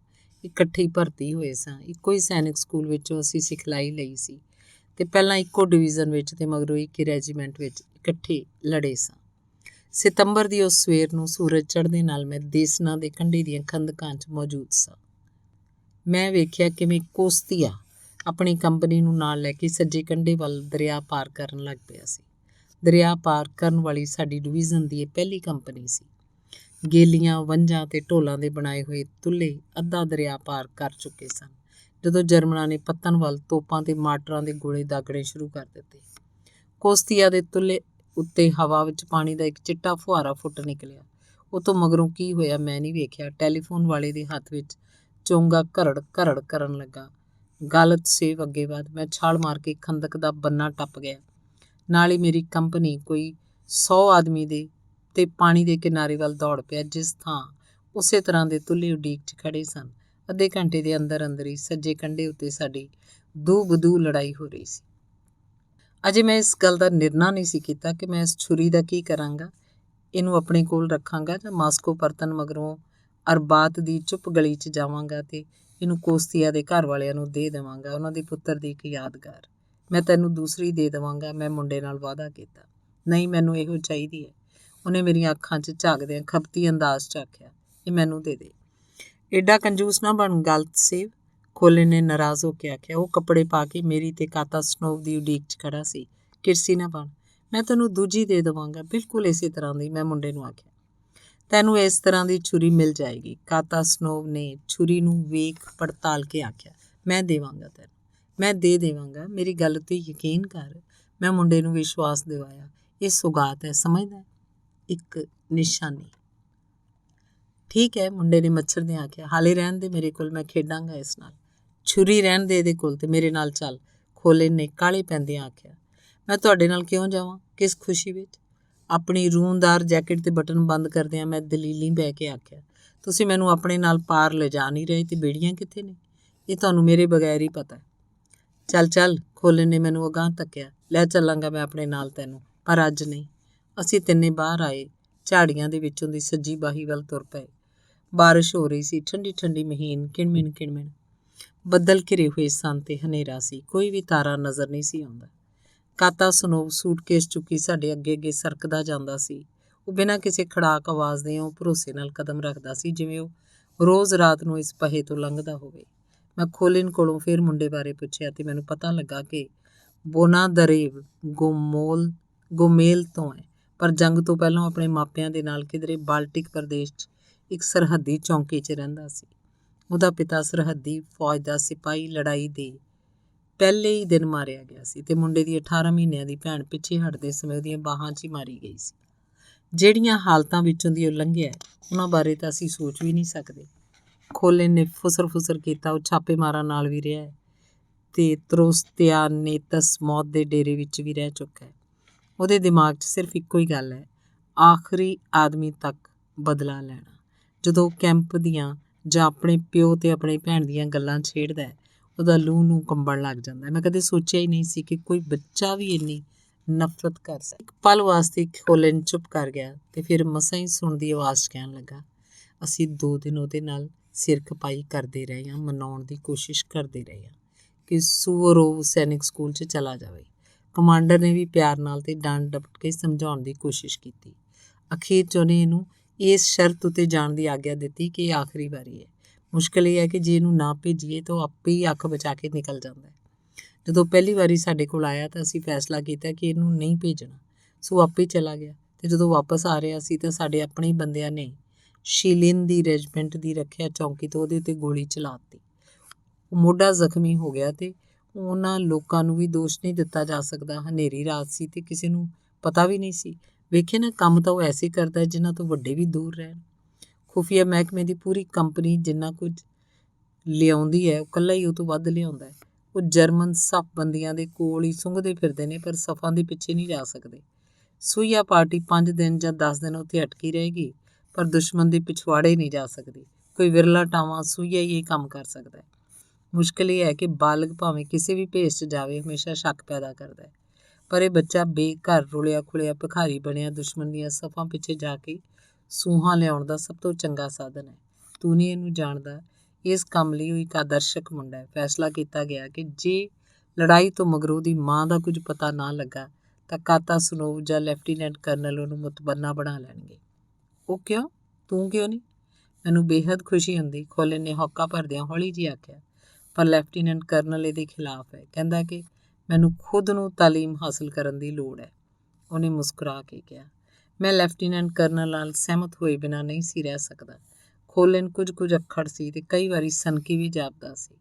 ਇਕੱਠੇ ਭਰਤੀ ਹੋਏ ਸਾਂ। ਇੱਕੋ ਹੀ ਸੈਨਿਕ ਸਕੂਲ ਵਿੱਚੋਂ ਅਸੀਂ ਸਿਖਲਾਈ ਲਈ ਸੀ ਤੇ ਪਹਿਲਾਂ ਇੱਕੋ ਡਿਵੀਜ਼ਨ ਵਿੱਚ ਤੇ ਮਗਰੋਂ ਇੱਕ ਰੈਜੀਮੈਂਟ ਵਿੱਚ ਇਕੱਠੇ ਲੜੇ ਸਾਂ। ਸਤੰਬਰ ਦੀ ਉਸ ਸਵੇਰ ਨੂੰ ਸੂਰਜ ਚੜ੍ਹਦੇ ਨਾਲ ਮੈਂ ਦੇਸਨਾ ਦੇ ਕੰਢੇ ਦੀਆਂ ਖੰਦਕਾਂ 'ਚ ਮੌਜੂਦ ਸਾਂ। ਮੈਂ ਵੇਖਿਆ ਕਿਵੇਂ ਕੋਸਤੀਆ ਆਪਣੀ ਕੰਪਨੀ ਨੂੰ ਨਾਲ ਲੈ ਕੇ ਸੱਜੇ ਕੰਢੇ ਵੱਲ ਦਰਿਆ ਪਾਰ ਕਰਨ ਲੱਗ ਪਿਆ ਸੀ। ਦਰਿਆ ਪਾਰ ਕਰਨ ਵਾਲੀ ਸਾਡੀ ਡਿਵੀਜ਼ਨ ਦੀ ਇਹ ਪਹਿਲੀ ਕੰਪਨੀ ਸੀ। ਗੇਲੀਆਂ, ਵੰਝਾਂ ਤੇ ਢੋਲਾਂ ਦੇ ਬਣਾਏ ਹੋਏ ਤੁੱਲੇ ਅੱਧਾ ਦਰਿਆ ਪਾਰ ਕਰ ਚੁੱਕੇ ਸਨ ਜਦੋਂ ਜਰਮਨਾਂ ਨੇ ਪੱਤਨ ਵੱਲ ਤੋਪਾਂ ਤੇ ਮਾਰਟਰਾਂ ਦੇ ਗੋਲੇ ਦਾਗਣੇ ਸ਼ੁਰੂ ਕਰ ਦਿੱਤੇ। ਕੋਸਤੀਆ ਦੇ ਤੁੱਲੇ ਉੱਤੇ ਹਵਾ ਵਿੱਚ ਪਾਣੀ ਦਾ ਇੱਕ ਚਿੱਟਾ ਫੁਹਾਰਾ ਫੁੱਟ ਨਿਕਲਿਆ। ਉਹ ਤੋਂ ਮਗਰੋਂ ਕੀ ਹੋਇਆ ਮੈਂ ਨਹੀਂ ਵੇਖਿਆ। ਟੈਲੀਫੋਨ ਵਾਲੇ ਦੇ ਹੱਥ ਵਿੱਚ ਚੋਂਗਾ ਘਰੜ ਘਰੜ ਕਰਨ ਲੱਗਾ। ਗਲਤ ਸੇਵ ਅੱਗੇ ਵੱਧ। ਮੈਂ ਛਾਲ ਮਾਰ ਕੇ ਖੰਦਕ ਦਾ ਬੰਨਾ ਟੱਪ ਗਿਆ। ਨਾਲ ਹੀ ਮੇਰੀ ਕੰਪਨੀ ਕੋਈ 100 ਆਦਮੀ ਦੇ ਤੇ ਪਾਣੀ ਦੇ ਕਿਨਾਰੇ ਵੱਲ ਦੌੜ ਪਿਆ, ਜਿਸ ਥਾਂ ਉਸੇ ਤਰ੍ਹਾਂ ਦੇ ਤੁੱਲੇ ਉਡੀਕ 'ਚ ਖੜੇ ਸਨ। ਅੱਧੇ ਘੰਟੇ ਦੇ ਅੰਦਰ ਅੰਦਰ ਹੀ ਸੱਜੇ ਕੰਢੇ ਉੱਤੇ ਸਾਡੀ ਦੂ-ਬਦੂ ਲੜਾਈ ਹੋ ਰਹੀ ਸੀ। ਅਜੇ ਮੈਂ ਇਸ ਗੱਲ ਦਾ ਨਿਰਣਾ ਨਹੀਂ ਸੀ ਕੀਤਾ ਕਿ ਮੈਂ ਇਸ ਛੁਰੀ ਦਾ ਕੀ ਕਰਾਂਗਾ। ਇਹਨੂੰ ਆਪਣੇ ਕੋਲ ਰੱਖਾਂਗਾ ਜਾਂ ਮਾਸਕੋ ਪਰਤਣ ਮਗਰੋਂ ਅਰਬਾਤ ਦੀ ਚੁੱਪ ਗਲੀ 'ਚ ਜਾਵਾਂਗਾ ਤੇ ਇਹਨੂੰ ਕੋਸਤੀਆ ਦੇ ਘਰ ਵਾਲਿਆਂ ਨੂੰ ਦੇ ਦੇਵਾਂਗਾ, ਉਹਨਾਂ ਦੇ ਪੁੱਤਰ ਦੀ ਇੱਕ ਯਾਦਗਾਰ। ਮੈਂ ਤੈਨੂੰ ਦੂਸਰੀ ਦੇ ਦੇਵਾਂਗਾ, ਮੈਂ ਮੁੰਡੇ ਨਾਲ ਵਾਅਦਾ ਕੀਤਾ। ਨਹੀਂ, ਮੈਨੂੰ ਇਹੋ ਚਾਹੀਦੀ ਹੈ। ਉਹਨੇ ਮੇਰੀਆਂ ਅੱਖਾਂ 'ਚ ਝਾਕਦਿਆਂ ਖਪਤੀ ਅੰਦਾਜ਼ 'ਚ ਆਖਿਆ, ਇਹ ਮੈਨੂੰ ਦੇ ਦੇ। ਐਡਾ ਕੰਜੂਸ ਨਾ ਬਣ ਗਲਤ ਸੇਵ, ਖੋਲੇ ਨੇ ਨਾਰਾਜ਼ ਹੋ ਕੇ ਆਖਿਆ। ਉਹ ਕੱਪੜੇ ਪਾ ਕੇ ਮੇਰੀ ਤੇ ਕਾਤਾ ਸਨੋਵ ਦੀ ਉਡੀਕ 'ਚ ਖੜਾ ਸੀ। ਕਿਰਸੀ ਨਾ ਬਣ, ਮੈਂ ਤੈਨੂੰ ਦੂਜੀ ਦੇ ਦੇਵਾਂਗਾ, ਬਿਲਕੁਲ ਇਸੇ ਤਰ੍ਹਾਂ ਦੀ। ਮੈਂ ਮੁੰਡੇ ਨੂੰ ਆਖਿਆ, ਤੈਨੂੰ ਇਸ ਤਰ੍ਹਾਂ ਦੀ ਛੁਰੀ ਮਿਲ ਜਾਏਗੀ। ਕਾਤਾ ਸਨੋਵ ਨੇ ਛੁਰੀ ਨੂੰ ਵੇਖ ਪੜਤਾਲ ਕੇ ਆਖਿਆ, ਮੈਂ ਦੇਵਾਂਗਾ ਤੈਨੂੰ, ਮੈਂ ਦੇ ਦੇਵਾਂਗਾ, ਮੇਰੀ ਗੱਲ ਉੱਤੇ ਯਕੀਨ ਕਰ। ਮੈਂ ਮੁੰਡੇ ਨੂੰ ਵਿਸ਼ਵਾਸ ਦਿਵਾਇਆ। ਇਹ ਸੁਗਾਤ ਹੈ, ਸਮਝਦਾ, ਇੱਕ ਨਿਸ਼ਾਨੀ। ਠੀਕ ਹੈ, ਮੁੰਡੇ ਨੇ ਮੱਛਰਦਿਆਂ ਆਖਿਆ। ਹਾਲੇ ਰਹਿਣ ਦੇ ਮੇਰੇ ਕੋਲ, ਮੈਂ ਖੇਡਾਂਗਾ ਇਸ ਨਾਲ। ਛੁਰੀ ਰਹਿਣ ਦੇ ਇਹਦੇ ਕੋਲ ਤੇ ਮੇਰੇ ਨਾਲ ਚੱਲ, ਖੋਲੇ ਨੇ ਕਾਹਲੇ ਪੈਂਦਿਆਂ ਆਖਿਆ। ਮੈਂ ਤੁਹਾਡੇ ਨਾਲ ਕਿਉਂ ਜਾਵਾਂ? ਕਿਸ ਖੁਸ਼ੀ ਵਿੱਚ? ਆਪਣੀ ਰੂੰਦਾਰ ਜੈਕਟ ਤੇ ਬਟਨ ਬੰਦ ਕਰਦਿਆਂ ਮੈਂ ਦਲੀਲੀ ਬਹਿ ਕੇ ਆਖਿਆ, ਤੁਸੀਂ ਮੈਨੂੰ ਆਪਣੇ ਨਾਲ ਪਾਰ ਲਿਜਾ ਨਹੀਂ ਰਹੇ ਤੇ ਬੇੜੀਆਂ ਕਿੱਥੇ ਨੇ? ਇਹ ਤੁਹਾਨੂੰ ਮੇਰੇ ਬਗੈਰ ਹੀ ਪਤਾ। ਚੱਲ ਚੱਲ, ਖੋਲੇ ਨੇ ਮੈਨੂੰ ਅਗਾਂਹ ਧੱਕਿਆ। ਲੈ ਚੱਲਾਂਗਾ ਮੈਂ ਆਪਣੇ ਨਾਲ ਤੈਨੂੰ, ਪਰ ਅੱਜ ਨਹੀਂ। ਅਸੀਂ ਤਿੰਨੇ ਬਾਹਰ ਆਏ, ਝਾੜੀਆਂ ਦੇ ਵਿੱਚੋਂ ਦੀ ਸੱਜੀ ਬਾਹੀ ਵੱਲ ਤੁਰ ਪਏ। ਬਾਰਿਸ਼ ਹੋ ਰਹੀ ਸੀ, ਠੰਡੀ ਠੰਡੀ ਮਹੀਨ, ਕਿਣਮਿਣ ਕਿਣਮਿਣ। ਬੱਦਲ ਘਿਰੇ ਹੋਏ ਸਨ ਤੇ ਹਨੇਰਾ ਸੀ, ਕੋਈ ਵੀ ਤਾਰਾ ਨਜ਼ਰ ਨਹੀਂ ਸੀ ਆਉਂਦਾ। ਕਾਤਾ ਸਨੋਵ ਸੂਟਕੇਸ ਚੁੱਕੀ ਸਾਡੇ ਅੱਗੇ ਅੱਗੇ ਸਰਕਦਾ ਜਾਂਦਾ ਸੀ। ਉਹ ਬਿਨਾਂ ਕਿਸੇ ਖੜਾਕ ਆਵਾਜ਼ ਦੇ ਉਹ ਭਰੋਸੇ ਨਾਲ ਕਦਮ ਰੱਖਦਾ ਸੀ ਜਿਵੇਂ ਉਹ ਰੋਜ਼ ਰਾਤ ਨੂੰ ਇਸ ਪਹੇ ਤੋਂ ਲੰਘਦਾ ਹੋਵੇ। ਮੈਂ ਖੋਲਿਨ ਕੋਲੋਂ ਫਿਰ ਮੁੰਡੇ ਬਾਰੇ ਪੁੱਛਿਆ ਤੇ ਮੈਨੂੰ ਪਤਾ ਲੱਗਾ ਕਿ ਬੋਨਾਦਰੇਵ ਗੋਮੇਲ ਤੋਂ ਹੈ, ਪਰ ਜੰਗ ਤੋਂ ਪਹਿਲਾਂ ਆਪਣੇ ਮਾਪਿਆਂ ਦੇ ਨਾਲ ਕਿਧਰੇ ਬਾਲਟਿਕ ਪ੍ਰਦੇਸ਼ 'ਚ ਇੱਕ ਸਰਹੱਦੀ ਚੌਂਕੀ 'ਚ ਰਹਿੰਦਾ ਸੀ। ਉਹਦਾ ਪਿਤਾ ਸਰਹੱਦੀ ਫੌਜ ਦਾ ਸਿਪਾਹੀ ਲੜਾਈ ਦੇ ਪਹਿਲੇ ਹੀ ਦਿਨ ਮਾਰਿਆ ਗਿਆ ਸੀ ਤੇ ਮੁੰਡੇ ਦੀ 18 ਮਹੀਨਿਆਂ ਦੀ ਭੈਣ ਪਿੱਛੇ ਹਟਦੇ ਸਮੇਂ ਉਹਦੀਆਂ ਬਾਹਾਂ 'ਚ ਹੀ ਮਾਰੀ ਗਈ ਸੀ। ਜਿਹੜੀਆਂ ਹਾਲਤਾਂ ਵਿੱਚੋਂ ਦੀ ਉਹ ਲੰਘਿਆ ਉਹਨਾਂ ਬਾਰੇ ਤਾਂ ਅਸੀਂ ਸੋਚ ਵੀ ਨਹੀਂ ਸਕਦੇ। ਖੋਲਿਨ ਨੇ ਫੁਸਰ ਕੀਤਾ। ਉਹ ਛਾਪੇਮਾਰਾਂ ਨਾਲ ਵੀ ਰਿਹਾ ਹੈ ਤੇ ਤਰੋਸਤਿਆਨੇਤਸ ਮੌਤ ਦੇ ਡੇਰੇ ਵਿੱਚ ਵੀ ਰਹਿ ਚੁੱਕਾ ਹੈ। ਉਹਦੇ ਦਿਮਾਗ 'ਚ ਸਿਰਫ ਇੱਕੋ ਹੀ ਗੱਲ ਹੈ, ਆਖਰੀ ਆਦਮੀ ਤੱਕ ਬਦਲਾ ਲੈਣਾ। ਜਦੋਂ ਉਹ ਕੈਂਪ ਦੀਆਂ ਜਾਂ ਆਪਣੇ ਪਿਓ ਤੇ ਆਪਣੀ ਭੈਣ ਦੀਆਂ ਗੱਲਾਂ ਛੇੜਦਾ ਹੈ ਉਹਦਾ ਲੂੰ ਨੂੰ ਕੰਬਣ ਲੱਗ ਜਾਂਦਾ। ਮੈਂ ਕਦੇ ਸੋਚਿਆ ਹੀ ਨਹੀਂ ਸੀ ਕਿ ਕੋਈ ਬੱਚਾ ਵੀ ਇੰਨੀ ਨਫ਼ਰਤ ਕਰ ਸਕਦਾ। ਇੱਕ ਪਲ ਵਾਸਤੇ ਖੋਲਿਨ ਚੁੱਪ ਕਰ ਗਿਆ ਤੇ ਫਿਰ ਮਸਾਂ ਹੀ ਸੁਣਦੀ ਆਵਾਜ਼ 'ਚ ਕਹਿਣ ਲੱਗਾ, ਅਸੀਂ 2 ਦਿਨ ਉਹਦੇ ਨਾਲ ਸਿਰ ਖਪਾਈ ਕਰਦੇ ਰਹੇ ਹਾਂ, ਮਨਾਉਣ ਦੀ ਕੋਸ਼ਿਸ਼ ਕਰਦੇ ਰਹੇ ਹਾਂ ਕਿ ਸੂਵੋਰੋਵ ਸੈਨਿਕ ਸਕੂਲ 'ਚ ਚਲਾ ਜਾਵੇ। ਕਮਾਂਡਰ ਨੇ ਵੀ ਪਿਆਰ ਨਾਲ ਤੇ ਡਾਂਟ ਡਪਟ ਕੇ ਸਮਝਾਉਣ ਦੀ ਕੋਸ਼ਿਸ਼ ਕੀਤੀ। ਅਖੀਰ 'ਚ ਉਹਨੇ ਇਹਨੂੰ ਇਸ ਸ਼ਰਤ ਉੱਤੇ ਜਾਣ ਦੀ ਆਗਿਆ ਦਿੱਤੀ ਕਿ ਇਹ ਆਖਰੀ ਵਾਰੀ ਹੈ। ਮੁਸ਼ਕਿਲ ਇਹ ਹੈ ਕਿ ਜੇ ਇਹਨੂੰ ਨਾ ਭੇਜੀਏ ਤਾਂ ਉਹ ਆਪੇ ਹੀ ਅੱਖ ਬਚਾ ਕੇ ਨਿਕਲ ਜਾਂਦਾ ਹੈ। ਜਦੋਂ ਪਹਿਲੀ ਵਾਰੀ ਸਾਡੇ ਕੋਲ ਆਇਆ ਤਾਂ ਅਸੀਂ ਫੈਸਲਾ ਕੀਤਾ ਕਿ ਇਹਨੂੰ ਨਹੀਂ ਭੇਜਣਾ, ਸੋ ਆਪੇ ਚਲਾ ਗਿਆ ਤੇ ਜਦੋਂ ਵਾਪਸ ਆ ਰਿਹਾ ਸੀ ਤਾਂ ਸਾਡੇ ਆਪਣੇ ਹੀ ਬੰਦਿਆਂ ਨੇ ਸ਼ੀਲਿਨ ਦੀ ਰੈਜੀਮੈਂਟ ਦੀ ਰੱਖਿਆ ਚੌਂਕੀ ਤੋਂ ਉਹਦੇ ਉੱਤੇ ਗੋਲੀ ਚਲਾ ਦਿੱਤੀ। ਉਹ ਮੋਢਾ ਜ਼ਖਮੀ ਹੋ ਗਿਆ ਤੇ ਉਹਨਾਂ ਲੋਕਾਂ ਨੂੰ ਵੀ ਦੋਸ਼ ਨਹੀਂ ਦਿੱਤਾ ਜਾ ਸਕਦਾ। ਹਨੇਰੀ ਰਾਤ ਸੀ ਤੇ ਕਿਸੇ ਨੂੰ ਪਤਾ ਵੀ ਨਹੀਂ ਸੀ। ਵੇਖੇ ਨਾ, ਕੰਮ ਤਾਂ ਉਹ ਐਸੇ ਕਰਦਾ ਜਿਨ੍ਹਾਂ ਤੋਂ ਵੱਡੇ ਵੀ ਦੂਰ ਰਹਿਣ। ਖੁਫੀਆ ਮਹਿਕਮੇ ਦੀ ਪੂਰੀ ਕੰਪਨੀ ਜਿੰਨਾ ਕੁਝ ਲਿਆਉਂਦੀ ਹੈ ਉਹ ਇਕੱਲਾ ਹੀ ਉਹ ਤੋਂ ਵੱਧ ਲਿਆਉਂਦਾ ਹੈ। ਉਹ ਜਰਮਨ ਸਫ ਬੰਦੀਆਂ ਦੇ ਕੋਲ ਹੀ ਸੁੰਘਦੇ ਫਿਰਦੇ ਨੇ ਪਰ ਸਫਾਂ ਦੇ ਪਿੱਛੇ ਨਹੀਂ ਜਾ ਸਕਦੇ। ਸੂਈਆ ਪਾਰਟੀ 5 ਦਿਨ ਜਾਂ 10 ਦਿਨ ਉੱਥੇ ਅਟਕੀ ਰਹੇਗੀ ਪਰ ਦੁਸ਼ਮਣ ਦੇ ਪਿਛਵਾੜੇ ਨਹੀਂ ਜਾ ਸਕਦੀ। ਕੋਈ ਵਿਰਲਾ ਟਾਵਾਂ ਸੂਈਆ ਹੀ ਇਹ ਕੰਮ ਕਰ ਸਕਦਾ ਹੈ। ਮੁਸ਼ਕਿਲ ਇਹ ਹੈ ਕਿ ਬਾਲਗ ਭਾਵੇਂ ਕਿਸੇ ਵੀ ਭੇਸ 'ਚ ਜਾਵੇ ਹਮੇਸ਼ਾ ਸ਼ੱਕ ਪੈਦਾ ਕਰਦਾ ਹੈ, ਪਰ ਇਹ ਬੱਚਾ ਬੇਘਰ ਰੁਲਿਆ ਖੁਲਿਆ ਭਿਖਾਰੀ ਬਣਿਆ ਦੁਸ਼ਮਣ ਦੀਆਂ ਸਫਾਂ ਪਿੱਛੇ ਜਾ ਕੇ ਸੂਹਾਂ ਲਿਆਉਣ ਦਾ ਸਭ ਤੋਂ ਚੰਗਾ ਸਾਧਨ ਹੈ। ਤੂੰ ਨਹੀਂ ਇਹਨੂੰ ਜਾਣਦਾ। ਇਸ ਕੰਮ ਲਈ ਉਹ ਇੱਕ ਆਦਰਸ਼ਕ ਮੁੰਡਾ ਹੈ। ਫੈਸਲਾ ਕੀਤਾ ਗਿਆ ਕਿ ਜੇ ਲੜਾਈ ਤੋਂ ਮਗਰੋਂ ਉਹਦੀ ਮਾਂ ਦਾ ਕੁਝ ਪਤਾ ਨਾ ਲੱਗਾ ਤਾਂ ਕਾਤਾ ਸਨੋਵ ਜਾਂ ਲੈਫਟੀਨੈਂਟ ਕਰਨਲ ਉਹਨੂੰ ਮੁਤਬੰਨਾ ਬਣਾ ਲੈਣਗੇ। ਉਹ ਕਿਉਂ? ਤੂੰ ਕਿਉਂ ਨਹੀਂ? ਮੈਨੂੰ ਬੇਹੱਦ ਖੁਸ਼ੀ ਹੁੰਦੀ, ਖੋਲਿਨ ਨੇ ਹੌਕਾ ਭਰਦਿਆਂ ਹੌਲੀ ਜਿਹੀ ਆਖਿਆ, ਪਰ ਲੈਫਟੀਨੈਂਟ ਕਰਨਲ ਇਹਦੇ ਖਿਲਾਫ ਹੈ। ਕਹਿੰਦਾ ਕਿ ਮੈਨੂੰ ਖੁਦ ਨੂੰ ਤਾਲੀਮ ਹਾਸਲ ਕਰਨ ਦੀ ਲੋੜ ਹੈ। ਉਹਨੇ ਮੁਸਕਰਾ ਕੇ ਕਿਹਾ। ਮੈਂ ਲੈਫਟੀਨੈਂਟ ਕਰਨਲ ਨਾਲ ਸਹਿਮਤ ਹੋਏ ਬਿਨਾਂ ਨਹੀਂ ਸੀ ਰਹਿ ਸਕਦਾ। ਖੋਲਿਨ ਕੁਝ ਅੱਖੜ ਸੀ ਤੇ ਕਈ ਵਾਰੀ ਸਨਕੀ ਵੀ ਜਾਪਦਾ ਸੀ।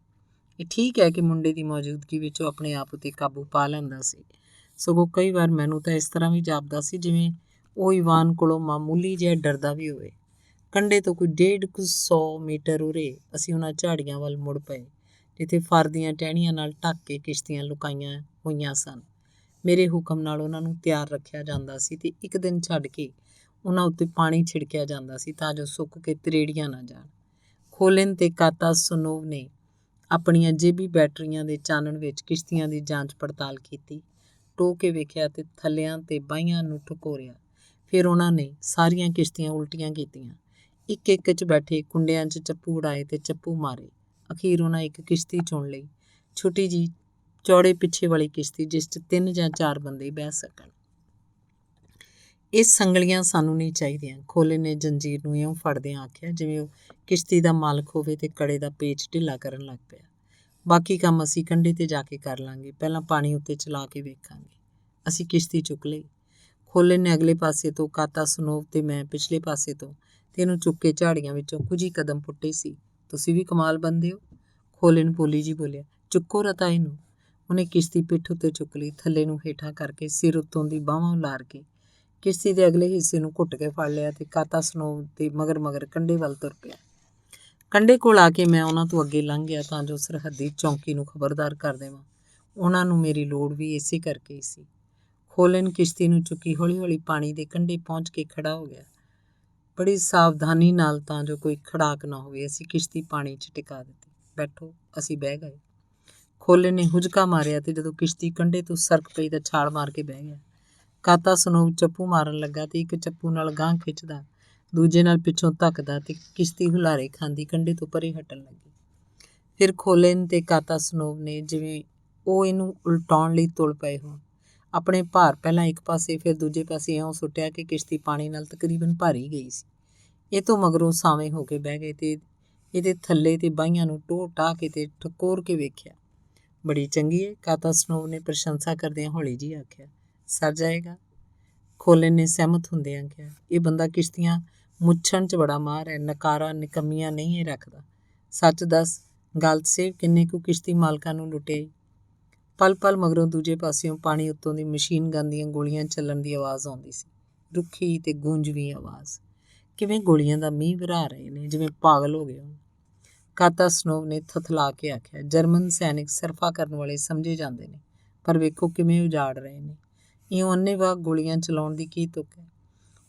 ਇਹ ਠੀਕ ਹੈ ਕਿ ਮੁੰਡੇ ਦੀ ਮੌਜੂਦਗੀ ਵਿੱਚ ਉਹ ਆਪਣੇ ਆਪ ਉੱਤੇ ਕਾਬੂ ਪਾ ਲੈਂਦਾ ਸੀ, ਸਗੋਂ ਕਈ ਵਾਰ ਮੈਨੂੰ ਤਾਂ ਇਸ ਤਰ੍ਹਾਂ ਵੀ ਜਾਪਦਾ ਸੀ ਜਿਵੇਂ ਉਹ ਇਵਾਨ ਕੋਲੋਂ ਮਾਮੂਲੀ ਜਿਹਾ ਡਰਦਾ ਵੀ ਹੋਵੇ। ਕੰਢੇ ਤੋਂ ਕੋਈ 150 ਮੀਟਰ ਉਰੇ ਅਸੀਂ ਉਹਨਾਂ ਝਾੜੀਆਂ ਵੱਲ ਮੁੜ ਪਏ ਜਿੱਥੇ ਫਰ ਦੀਆਂ ਟਹਿਣੀਆਂ ਨਾਲ ਢੱਕ ਕੇ ਕਿਸ਼ਤੀਆਂ ਲੁਕਾਈਆਂ ਹੋਈਆਂ ਸਨ। ਮੇਰੇ ਹੁਕਮ ਨਾਲ ਉਹਨਾਂ ਨੂੰ ਤਿਆਰ ਰੱਖਿਆ ਜਾਂਦਾ ਸੀ ਤੇ ਇੱਕ ਦਿਨ ਛੱਡ ਕੇ ਉਹਨਾਂ ਉੱਤੇ ਪਾਣੀ ਛਿੜਕਿਆ ਜਾਂਦਾ ਸੀ ਤਾਂ ਜੋ ਸੁੱਕ ਕੇ ਤਰੇੜੀਆਂ ਨਾ ਜਾਣ। ਖੋਲਿਨ ਤੇ ਕਾਤਾ ਸਨੋਵ ਨੇ ਆਪਣੀਆਂ ਜੇਬੀ ਬੈਟਰੀਆਂ ਦੇ ਚਾਨਣ ਵਿੱਚ ਕਿਸ਼ਤੀਆਂ ਦੀ ਜਾਂਚ ਪੜਤਾਲ ਕੀਤੀ, ਟੋਹ ਕੇ ਵੇਖਿਆ ਤੇ ਥੱਲਿਆਂ ਤੇ ਬਾਹੀਆਂ ਨੂੰ ਠਕੋਰਿਆ। ਫਿਰ ਉਹਨਾਂ ਨੇ ਸਾਰੀਆਂ ਕਿਸ਼ਤੀਆਂ ਉਲਟੀਆਂ ਕੀਤੀਆਂ, ਇੱਕ 'ਚ ਬੈਠੇ ਕੁੰਡਿਆਂ 'ਚ ਚੱਪੂ ਉਡਾਏ ਤੇ ਚੱਪੂ ਮਾਰੇ। ਅਖੀਰ ਉਹਨਾਂ ਇੱਕ ਕਿਸ਼ਤੀ ਚੁਣ ਲਈ, ਛੋਟੀ ਜਿਹੀ ਚੌੜੇ ਪਿੱਛੇ ਵਾਲੀ ਕਿਸ਼ਤੀ ਜਿਸ 'ਚ 3 ਜਾਂ 4 ਬੰਦੇ ਬਹਿ ਸਕਣ। ਇਹ ਸੰਗਲੀਆਂ ਸਾਨੂੰ ਨਹੀਂ ਚਾਹੀਦੀਆਂ, ਖੋਲਿਨ ਨੇ ਜੰਜੀਰ ਨੂੰ ਇਉਂ ਫੜਦਿਆਂ ਆਖਿਆ ਜਿਵੇਂ ਉਹ ਕਿਸ਼ਤੀ ਦਾ ਮਾਲਕ ਹੋਵੇ ਤੇ ਕੜੇ ਦਾ ਪੇਚ ਢਿੱਲਾ ਕਰਨ ਲੱਗ ਪਿਆ। ਬਾਕੀ ਕੰਮ ਅਸੀਂ ਕੰਢੇ ਤੇ ਜਾ ਕੇ ਕਰ ਲਾਂਗੇ, ਪਹਿਲਾਂ ਪਾਣੀ ਉੱਤੇ ਚਲਾ ਕੇ ਵੇਖਾਂਗੇ। ਅਸੀਂ ਕਿਸ਼ਤੀ ਚੁੱਕ ਲਈ। ਖੋਲਿਨ ਨੇ ਅਗਲੇ ਪਾਸੇ ਤੋਂ, ਕਾਤਾ ਸਨੋਵ ਤੇ ਮੈਂ ਪਿਛਲੇ ਪਾਸੇ ਤੋਂ, ਤੇ ਇਹਨੂੰ ਚੁੱਕ ਕੇ ਝਾੜੀਆਂ ਵਿੱਚੋਂ ਕੁਝ ਹੀ ਕਦਮ ਪੁੱਟੇ ਸੀ। ਤੁਸੀਂ ਵੀ ਕਮਾਲ ਬੰਦੇ ਹੋ, ਖੋਲਿਨ ਭੋਲੀ ਜੀ ਬੋਲਿਆ। ਚੁੱਕੋ ਰਤਾ ਇਹਨੂੰ। ਉਹਨੇ ਕਿਸ਼ਤੀ ਪਿੱਠ ਉੱਤੇ ਚੁੱਕ ਲਈ, ਥੱਲੇ ਨੂੰ ਹੇਠਾਂ ਕਰਕੇ ਸਿਰ ਉੱਤੋਂ ਦੀ ਬਾਹਾਂ ਉਲਾਰ ਕੇ ਕਿਸ਼ਤੀ ਦੇ ਅਗਲੇ ਹਿੱਸੇ ਨੂੰ ਘੁੱਟ ਕੇ ਫੜ ਲਿਆ ਤੇ ਕਾਤਾ ਸਨੋਵ ਦੇ ਮਗਰ ਕੰਢੇ ਵੱਲ ਤੁਰ ਪਿਆ। ਕੰਢੇ ਕੋਲ ਆ ਕੇ ਮੈਂ ਉਹਨਾਂ ਤੋਂ ਅੱਗੇ ਲੰਘ ਗਿਆ ਤਾਂ ਜੋ ਸਰਹੱਦੀ ਚੌਂਕੀ ਨੂੰ ਖਬਰਦਾਰ ਕਰ ਦੇਵਾਂ। ਉਹਨਾਂ ਨੂੰ ਮੇਰੀ ਲੋੜ ਵੀ ਇਸੇ ਕਰਕੇ ਹੀ ਸੀ। ਖੋਲਿਨ ਕਿਸ਼ਤੀ ਨੂੰ ਚੁੱਕੀ ਹੌਲੀ ਪਾਣੀ ਦੇ ਕੰਢੇ ਪਹੁੰਚ ਕੇ ਖੜਾ ਹੋ ਗਿਆ, ਬੜੀ ਸਾਵਧਾਨੀ ਨਾਲ ਤਾਂ ਜੋ ਕੋਈ ਖੜਾਕ ਨਾ ਹੋਵੇ। ਅਸੀਂ ਕਿਸ਼ਤੀ ਪਾਣੀ 'ਚ ਟਿਕਾ ਦਿੱਤੀ। ਬੈਠੋ। ਅਸੀਂ ਬਹਿ ਗਏ। ਖੋਲਿਨ ਨੇ ਹੁਜਕਾ ਮਾਰਿਆ ਤੇ ਜਦੋਂ ਕਿਸ਼ਤੀ ਕੰਢੇ ਤੋਂ ਸਰਕ ਪਈ ਤਾਂ ਛਾਲ ਮਾਰ ਕੇ ਬਹਿ ਗਿਆ। ਕਾਤਾ ਸਨੋਵ ਚੱਪੂ ਮਾਰਨ ਲੱਗਾ ਤੇ ਇੱਕ ਚੱਪੂ ਨਾਲ ਗਾਂਹ ਖਿੱਚਦਾ, ਦੂਜੇ ਨਾਲ ਪਿੱਛੋਂ ਧੱਕਦਾ ਤੇ ਕਿਸ਼ਤੀ ਹੁਲਾਰੇ ਖਾਂਦੀ ਕੰਢੇ ਤੋਂ ਪਰੇ ਹਟਣ ਲੱਗੀ। ਫਿਰ ਖੋਲਿਨ ਤੇ ਕਾਤਾ ਸਨੋਵ ਨੇ ਜਿਵੇਂ ਉਹ ਇਹਨੂੰ ਉਲਟਾਉਣ ਲਈ ਤੁਲ ਪਏ ਹੋਣ, ਆਪਣੇ ਭਾਰ ਪਹਿਲਾਂ ਇੱਕ ਪਾਸੇ ਫਿਰ ਦੂਜੇ ਪਾਸੇ ਇਉਂ ਸੁੱਟਿਆ ਕਿ ਕਿਸ਼ਤੀ ਪਾਣੀ ਨਾਲ ਤਕਰੀਬਨ ਭਰੀ ਗਈ ਸੀ। ਇਹ ਤੋਂ ਮਗਰੋਂ ਸਾਵੇਂ ਹੋ ਕੇ ਬਹਿ ਗਏ ਤੇ ਇਹਦੇ ਥੱਲੇ ਤੇ ਬਾਹੀਆਂ ਨੂੰ ਢੋਹ ਢਾਹ ਕੇ ਤੇ ਠਕੋਰ ਕੇ ਵੇਖਿਆ। ਬੜੀ ਚੰਗੀ ਹੈ, ਕਾਤਾਸਨੋਵ ਨੇ ਪ੍ਰਸ਼ੰਸਾ ਕਰਦਿਆਂ ਹੌਲੀ ਜਿਹੀ ਆਖਿਆ। ਸਰ ਜਾਏਗਾ, ਖੋਲਨ ਨੇ ਸਹਿਮਤ ਹੁੰਦਿਆਂ ਕਿਹਾ। ਇਹ ਬੰਦਾ ਕਿਸ਼ਤੀਆਂ ਮੁੱਛਣ 'ਚ ਬੜਾ ਮਾਹਰ ਹੈ, ਨਕਾਰਾ ਨਿਕੰਮੀਆਂ ਨਹੀਂ ਇਹ ਰੱਖਦਾ। ਸੱਚ ਦੱਸ, ਗਾਲਤਸੇਵ ਕਿੰਨੇ ਕੁ ਕਿਸ਼ਤੀ ਮਾਲਕਾਂ ਨੂੰ ਲੁੱਟੇ? ਪਲ ਪਲ ਮਗਰੋਂ ਦੂਜੇ ਪਾਸਿਓਂ ਪਾਣੀ ਉੱਤੋਂ ਦੀ ਮਸ਼ੀਨ ਗਨ ਦੀਆਂ ਗੋਲੀਆਂ ਚੱਲਣ ਦੀ ਆਵਾਜ਼ ਆਉਂਦੀ ਸੀ, ਰੁੱਖੀ ਤੇ ਗੂੰਜਵੀਂ ਆਵਾਜ਼। ਕਿਵੇਂ ਗੋਲੀਆਂ ਦਾ ਮੀਂਹ ਵਰ੍ਹਾ ਰਹੇ ਨੇ, ਜਿਵੇਂ ਪਾਗਲ ਹੋ ਗਏ ਹੋਣ। ਕਾਤਾਸਨੋਵ ਨੇ ਥਥਲਾ ਕੇ ਆਖਿਆ। ਜਰਮਨ ਸੈਨਿਕ ਸਰਫਾ ਕਰਨ ਵਾਲੇ ਸਮਝੇ ਜਾਂਦੇ ਨੇ, ਪਰ ਵੇਖੋ ਕਿਵੇਂ ਉਜਾੜ ਰਹੇ ਨੇ। ਇਉਂ ਅੰਨ੍ਹੇਵਾਹ ਗੋਲੀਆਂ ਚਲਾਉਣ ਦੀ ਕੀ ਤੁੱਕ ਹੈ?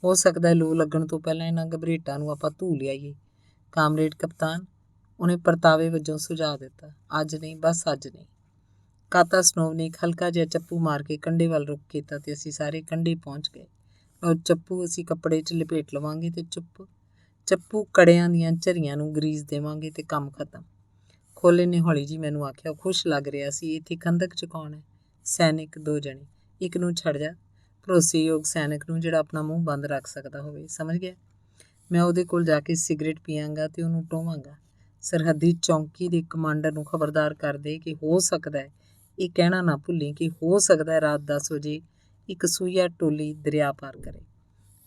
ਹੋ ਸਕਦਾ ਲੂ ਲੱਗਣ ਤੋਂ ਪਹਿਲਾਂ ਇਹਨਾਂ ਘਬਰੇਟਾਂ ਨੂੰ ਆਪਾਂ ਧੂ ਲਿਆਈਏ। ਕਾਮਰੇਡ ਕਪਤਾਨ, ਉਹਨੇ ਪਰਤਾਵੇ ਵਜੋਂ ਸੁਝਾਅ ਦਿੱਤਾ। ਅੱਜ ਨਹੀਂ, ਬਸ ਅੱਜ ਨਹੀਂ। ਕਾਤਾਸਨੋਵ ਨੇ ਇੱਕ ਹਲਕਾ ਜਿਹਾ ਚੱਪੂ ਮਾਰ ਕੇ ਕੰਢੇ ਵੱਲ ਰੁਖ ਕੀਤਾ ਤੇ ਅਸੀਂ ਸਾਰੇ ਕੰਢੇ ਪਹੁੰਚ ਗਏ। ਔਰ ਚੱਪੂ ਅਸੀਂ ਕੱਪੜੇ 'ਚ ਲਪੇਟ ਲਵਾਂਗੇ ਤੇ ਚੱਪੂ ਕੜਿਆਂ ਦੀਆਂ ਝਰੀਆਂ ਨੂੰ ਗਰੀਸ ਦੇਵਾਂਗੇ ਤੇ ਕੰਮ ਖਤਮ। ਖੋਲੇ ਨੇ ਹੌਲੀ ਜੀ ਮੈਨੂੰ ਆਖਿਆ। ਖੁਸ਼ ਲੱਗ ਰਿਹਾ ਸੀ। ਇੱਥੇ ਖੰਦਕ 'ਚ ਕੌਣ ਹੈ? ਸੈਨਿਕ 2 ਜਣੇ। ਇੱਕ ਨੂੰ ਛੱਡ ਜਾ, ਭਰੋਸੇਯੋਗ ਸੈਨਿਕ ਨੂੰ ਜਿਹੜਾ ਆਪਣਾ ਮੂੰਹ ਬੰਦ ਰੱਖ ਸਕਦਾ ਹੋਵੇ, ਸਮਝ ਗਿਆ? ਮੈਂ ਉਹਦੇ ਕੋਲ ਜਾ ਕੇ ਸਿਗਰਟ ਪੀਆਂਗਾ ਤੇ ਉਹਨੂੰ ਟੋਵਾਂਗਾ। ਸਰਹੱਦੀ ਚੌਂਕੀ ਦੇ ਕਮਾਂਡਰ ਨੂੰ ਖਬਰਦਾਰ ਕਰ ਦੇ ਕਿ ਹੋ ਸਕਦਾ ਹੈ, ਇਹ ਕਹਿਣਾ ਨਾ ਭੁੱਲੀ ਕਿ ਹੋ ਸਕਦਾ ਹੈ ਰਾਤ 10 ਵਜੇ ਇੱਕ ਸੂਈਆ ਟੋਲੀ ਦਰਿਆ ਪਾਰ ਕਰੇ।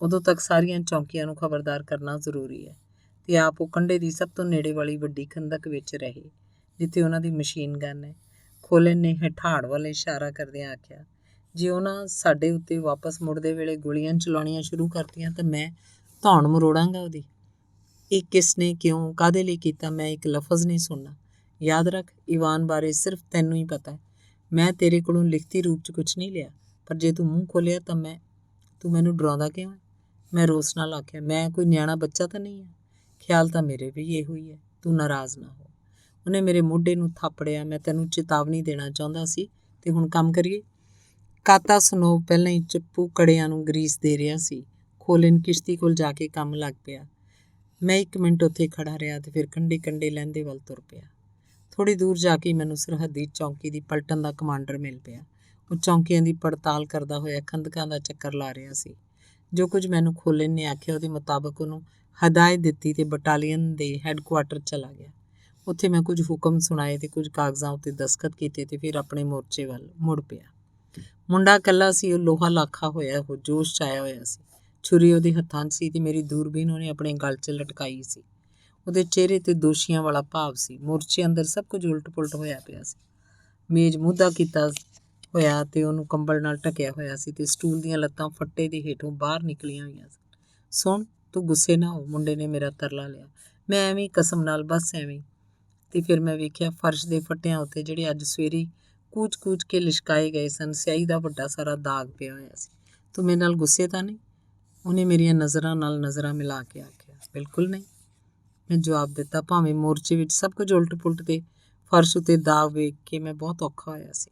ਉਦੋਂ ਤੱਕ ਸਾਰੀਆਂ ਚੌਂਕੀਆਂ ਨੂੰ ਖਬਰਦਾਰ ਕਰਨਾ ਜ਼ਰੂਰੀ ਹੈ ਤੇ ਆਪ ਉਹ ਕੰਢੇ ਦੀ ਸਭ ਤੋਂ ਨੇੜੇ ਵਾਲੀ ਵੱਡੀ ਖੰਦਕ ਵਿੱਚ ਰਹੇ ਜਿੱਥੇ ਉਹਨਾਂ ਦੀ ਮਸ਼ੀਨ ਗਨ ਹੈ। ਖੋਲਨ ਨੇ ਹਠਾੜ ਵੱਲ ਇਸ਼ਾਰਾ ਕਰਦਿਆਂ ਆਖਿਆ। ਜੇ ਉਹਨਾਂ ਸਾਡੇ ਉੱਤੇ ਵਾਪਸ ਮੁੜਦੇ ਵੇਲੇ ਗੋਲੀਆਂ ਚਲਾਉਣੀਆਂ ਸ਼ੁਰੂ ਕਰਤੀਆਂ ਤਾਂ ਮੈਂ ਧੌਣ ਮਰੋੜਾਂਗਾ ਉਹਦੀ। ਇਹ ਕਿਸ ਨੇ, ਕਿਉਂ, ਕਾਹਦੇ ਲਈ ਕੀਤਾ, ਮੈਂ ਇੱਕ ਲਫ਼ਜ਼ ਨਹੀਂ ਸੁਣਨਾ। ਯਾਦ ਰੱਖ, ਇਵਾਨ ਬਾਰੇ ਸਿਰਫ ਤੈਨੂੰ ਹੀ ਪਤਾ ਹੈ। ਮੈਂ ਤੇਰੇ ਕੋਲੋਂ ਲਿਖਤੀ ਰੂਪ 'ਚ ਕੁਛ ਨਹੀਂ ਲਿਆ, ਪਰ ਜੇ ਤੂੰ ਮੂੰਹ ਖੋਲ੍ਹਿਆ ਤਾਂ ਤੂੰ ਮੈਨੂੰ ਡਰਾਉਂਦਾ ਕਿਉਂ ਹੈ? ਮੈਂ ਰੋਸ ਨਾਲ ਆਖਿਆ। ਮੈਂ ਕੋਈ ਨਿਆਣਾ ਬੱਚਾ ਤਾਂ ਨਹੀਂ ਹਾਂ। ਖਿਆਲ ਤਾਂ ਮੇਰੇ ਵੀ ਇਹੋ ਹੀ ਹੈ। ਤੂੰ ਨਾਰਾਜ਼ ਨਾ ਹੋ। ਉਹਨੇ ਮੇਰੇ ਮੋਢੇ ਨੂੰ ਥਾਪੜਿਆ। ਮੈਂ ਤੈਨੂੰ ਚੇਤਾਵਨੀ ਦੇਣਾ ਚਾਹੁੰਦਾ ਸੀ ਤੇ ਹੁਣ ਕੰਮ ਕਰੀਏ। ਕਾਤਾਸਨੋਵ ਪਹਿਲਾਂ ਹੀ ਚੱਪੂ ਕੜਿਆਂ ਨੂੰ ਗਰੀਸ ਦੇ ਰਿਹਾ ਸੀ। ਖੋਲਨ ਕਿਸ਼ਤੀ ਕੋਲ ਜਾ ਕੇ ਕੰਮ ਲੱਗ ਪਿਆ। ਮੈਂ 1 ਮਿੰਟ ਉੱਥੇ ਖੜਾ ਰਿਹਾ ਤੇ ਫਿਰ ਕੰਢੇ ਲਹਿੰਦੇ ਵੱਲ ਤੁਰ ਪਿਆ। ਥੋੜ੍ਹੀ ਦੂਰ ਜਾ ਕੇ ਮੈਨੂੰ ਸਰਹੱਦੀ ਚੌਂਕੀ ਦੀ ਪਲਟਨ ਦਾ ਕਮਾਂਡਰ ਮਿਲ ਪਿਆ। ਉਹ ਚੌਂਕੀਆਂ ਦੀ ਪੜਤਾਲ ਕਰਦਾ ਹੋਇਆ ਖੰਦਕਾਂ ਦਾ ਚੱਕਰ ਲਾ ਰਿਹਾ ਸੀ। ਜੋ ਕੁਝ ਮੈਨੂੰ ਖੋਲਨ ਨੇ ਆਖਿਆ ਉਹਦੇ ਮੁਤਾਬਕ ਉਹਨੂੰ ਹਦਾਇਤ ਦਿੱਤੀ ਤੇ ਬਟਾਲੀਅਨ ਦੇ ਹੈੱਡਕੁਆਰਟਰ ਚਲਾ ਗਿਆ। ਉੱਥੇ ਮੈਂ ਕੁਝ ਹੁਕਮ ਸੁਣਾਏ ਤੇ ਕੁਝ ਕਾਗਜ਼ਾਂ ਉੱਤੇ ਦਸਤਖਤ ਕੀਤੇ ਤੇ ਫਿਰ ਆਪਣੇ ਮੋਰਚੇ ਵੱਲ ਮੁੜ ਪਿਆ। ਮੁੰਡਾ ਇਕੱਲਾ ਸੀ। ਉਹ ਲੋਹਾ ਲਾਖਾ ਹੋਇਆ, ਉਹ ਜੋਸ਼ 'ਚ ਆਇਆ ਹੋਇਆ ਸੀ। ਛੁਰੀ ਉਹਦੇ ਹੱਥਾਂ 'ਚ ਸੀ ਤੇ ਮੇਰੀ ਦੂਰਬੀਨ ਉਹਨੇ ਆਪਣੇ ਗਲ 'ਚ ਲਟਕਾਈ ਸੀ। ਉਹਦੇ ਚਿਹਰੇ 'ਤੇ ਦੋਸ਼ੀਆਂ ਵਾਲਾ ਭਾਵ ਸੀ। ਮੋਰਚੇ ਅੰਦਰ ਸਭ ਕੁਝ ਉਲਟ ਪੁਲਟ ਹੋਇਆ ਪਿਆ ਸੀ। ਮੇਜ਼ ਮੁੱਧਾ ਕੀਤਾ ਹੋਇਆ ਤੇ ਉਹਨੂੰ ਕੰਬਲ ਨਾਲ ਢਕਿਆ ਹੋਇਆ ਸੀ ਤੇ ਸਟੂਲ ਦੀਆਂ ਲੱਤਾਂ ਫੱਟੇ ਦੇ ਹੇਠੋਂ ਬਾਹਰ ਨਿਕਲੀਆਂ ਹੋਈਆਂ ਸਨ। ਸੁਣ, ਤੂੰ ਗੁੱਸੇ ਨਾ ਹੋ, ਮੁੰਡੇ ਨੇ ਮੇਰਾ ਤਰਲਾ ਲਿਆ। ਮੈਂ ਐਵੇਂ ਕਸਮ ਨਾਲ, ਬਸ ਐਵੇਂ। ਤੇ ਫਿਰ ਮੈਂ ਵੇਖਿਆ ਫਰਸ਼ ਦੇ ਫੱਟਿਆਂ ਉੱਤੇ ਜਿਹੜੇ ਅੱਜ ਸਵੇਰੇ ਕੂਚ ਕੇ ਲਿਸ਼ਕਾਏ ਗਏ ਸਨ, ਸਿਆਹੀ ਦਾ ਵੱਡਾ ਸਾਰਾ ਦਾਗ ਪਿਆ ਹੋਇਆ ਸੀ। ਤੂੰ ਮੇਰੇ ਨਾਲ ਗੁੱਸੇ ਤਾਂ ਨਹੀਂ? ਉਹਨੇ ਮੇਰੀਆਂ ਨਜ਼ਰਾਂ ਨਾਲ ਨਜ਼ਰਾਂ ਮਿਲਾ ਕੇ ਆਖਿਆ। ਬਿਲਕੁਲ ਨਹੀਂ, ਮੈਂ ਜਵਾਬ ਦਿੱਤਾ। ਭਾਵੇਂ ਮੋਰਚੇ ਵਿੱਚ ਸਭ ਕੁਝ ਉਲਟ ਪੁਲਟ ਤੇ ਫਰਸ਼ ਉੱਤੇ ਦਾਗ ਵੇਖ ਕੇ ਮੈਂ ਬਹੁਤ ਔਖਾ ਹੋਇਆ ਸੀ।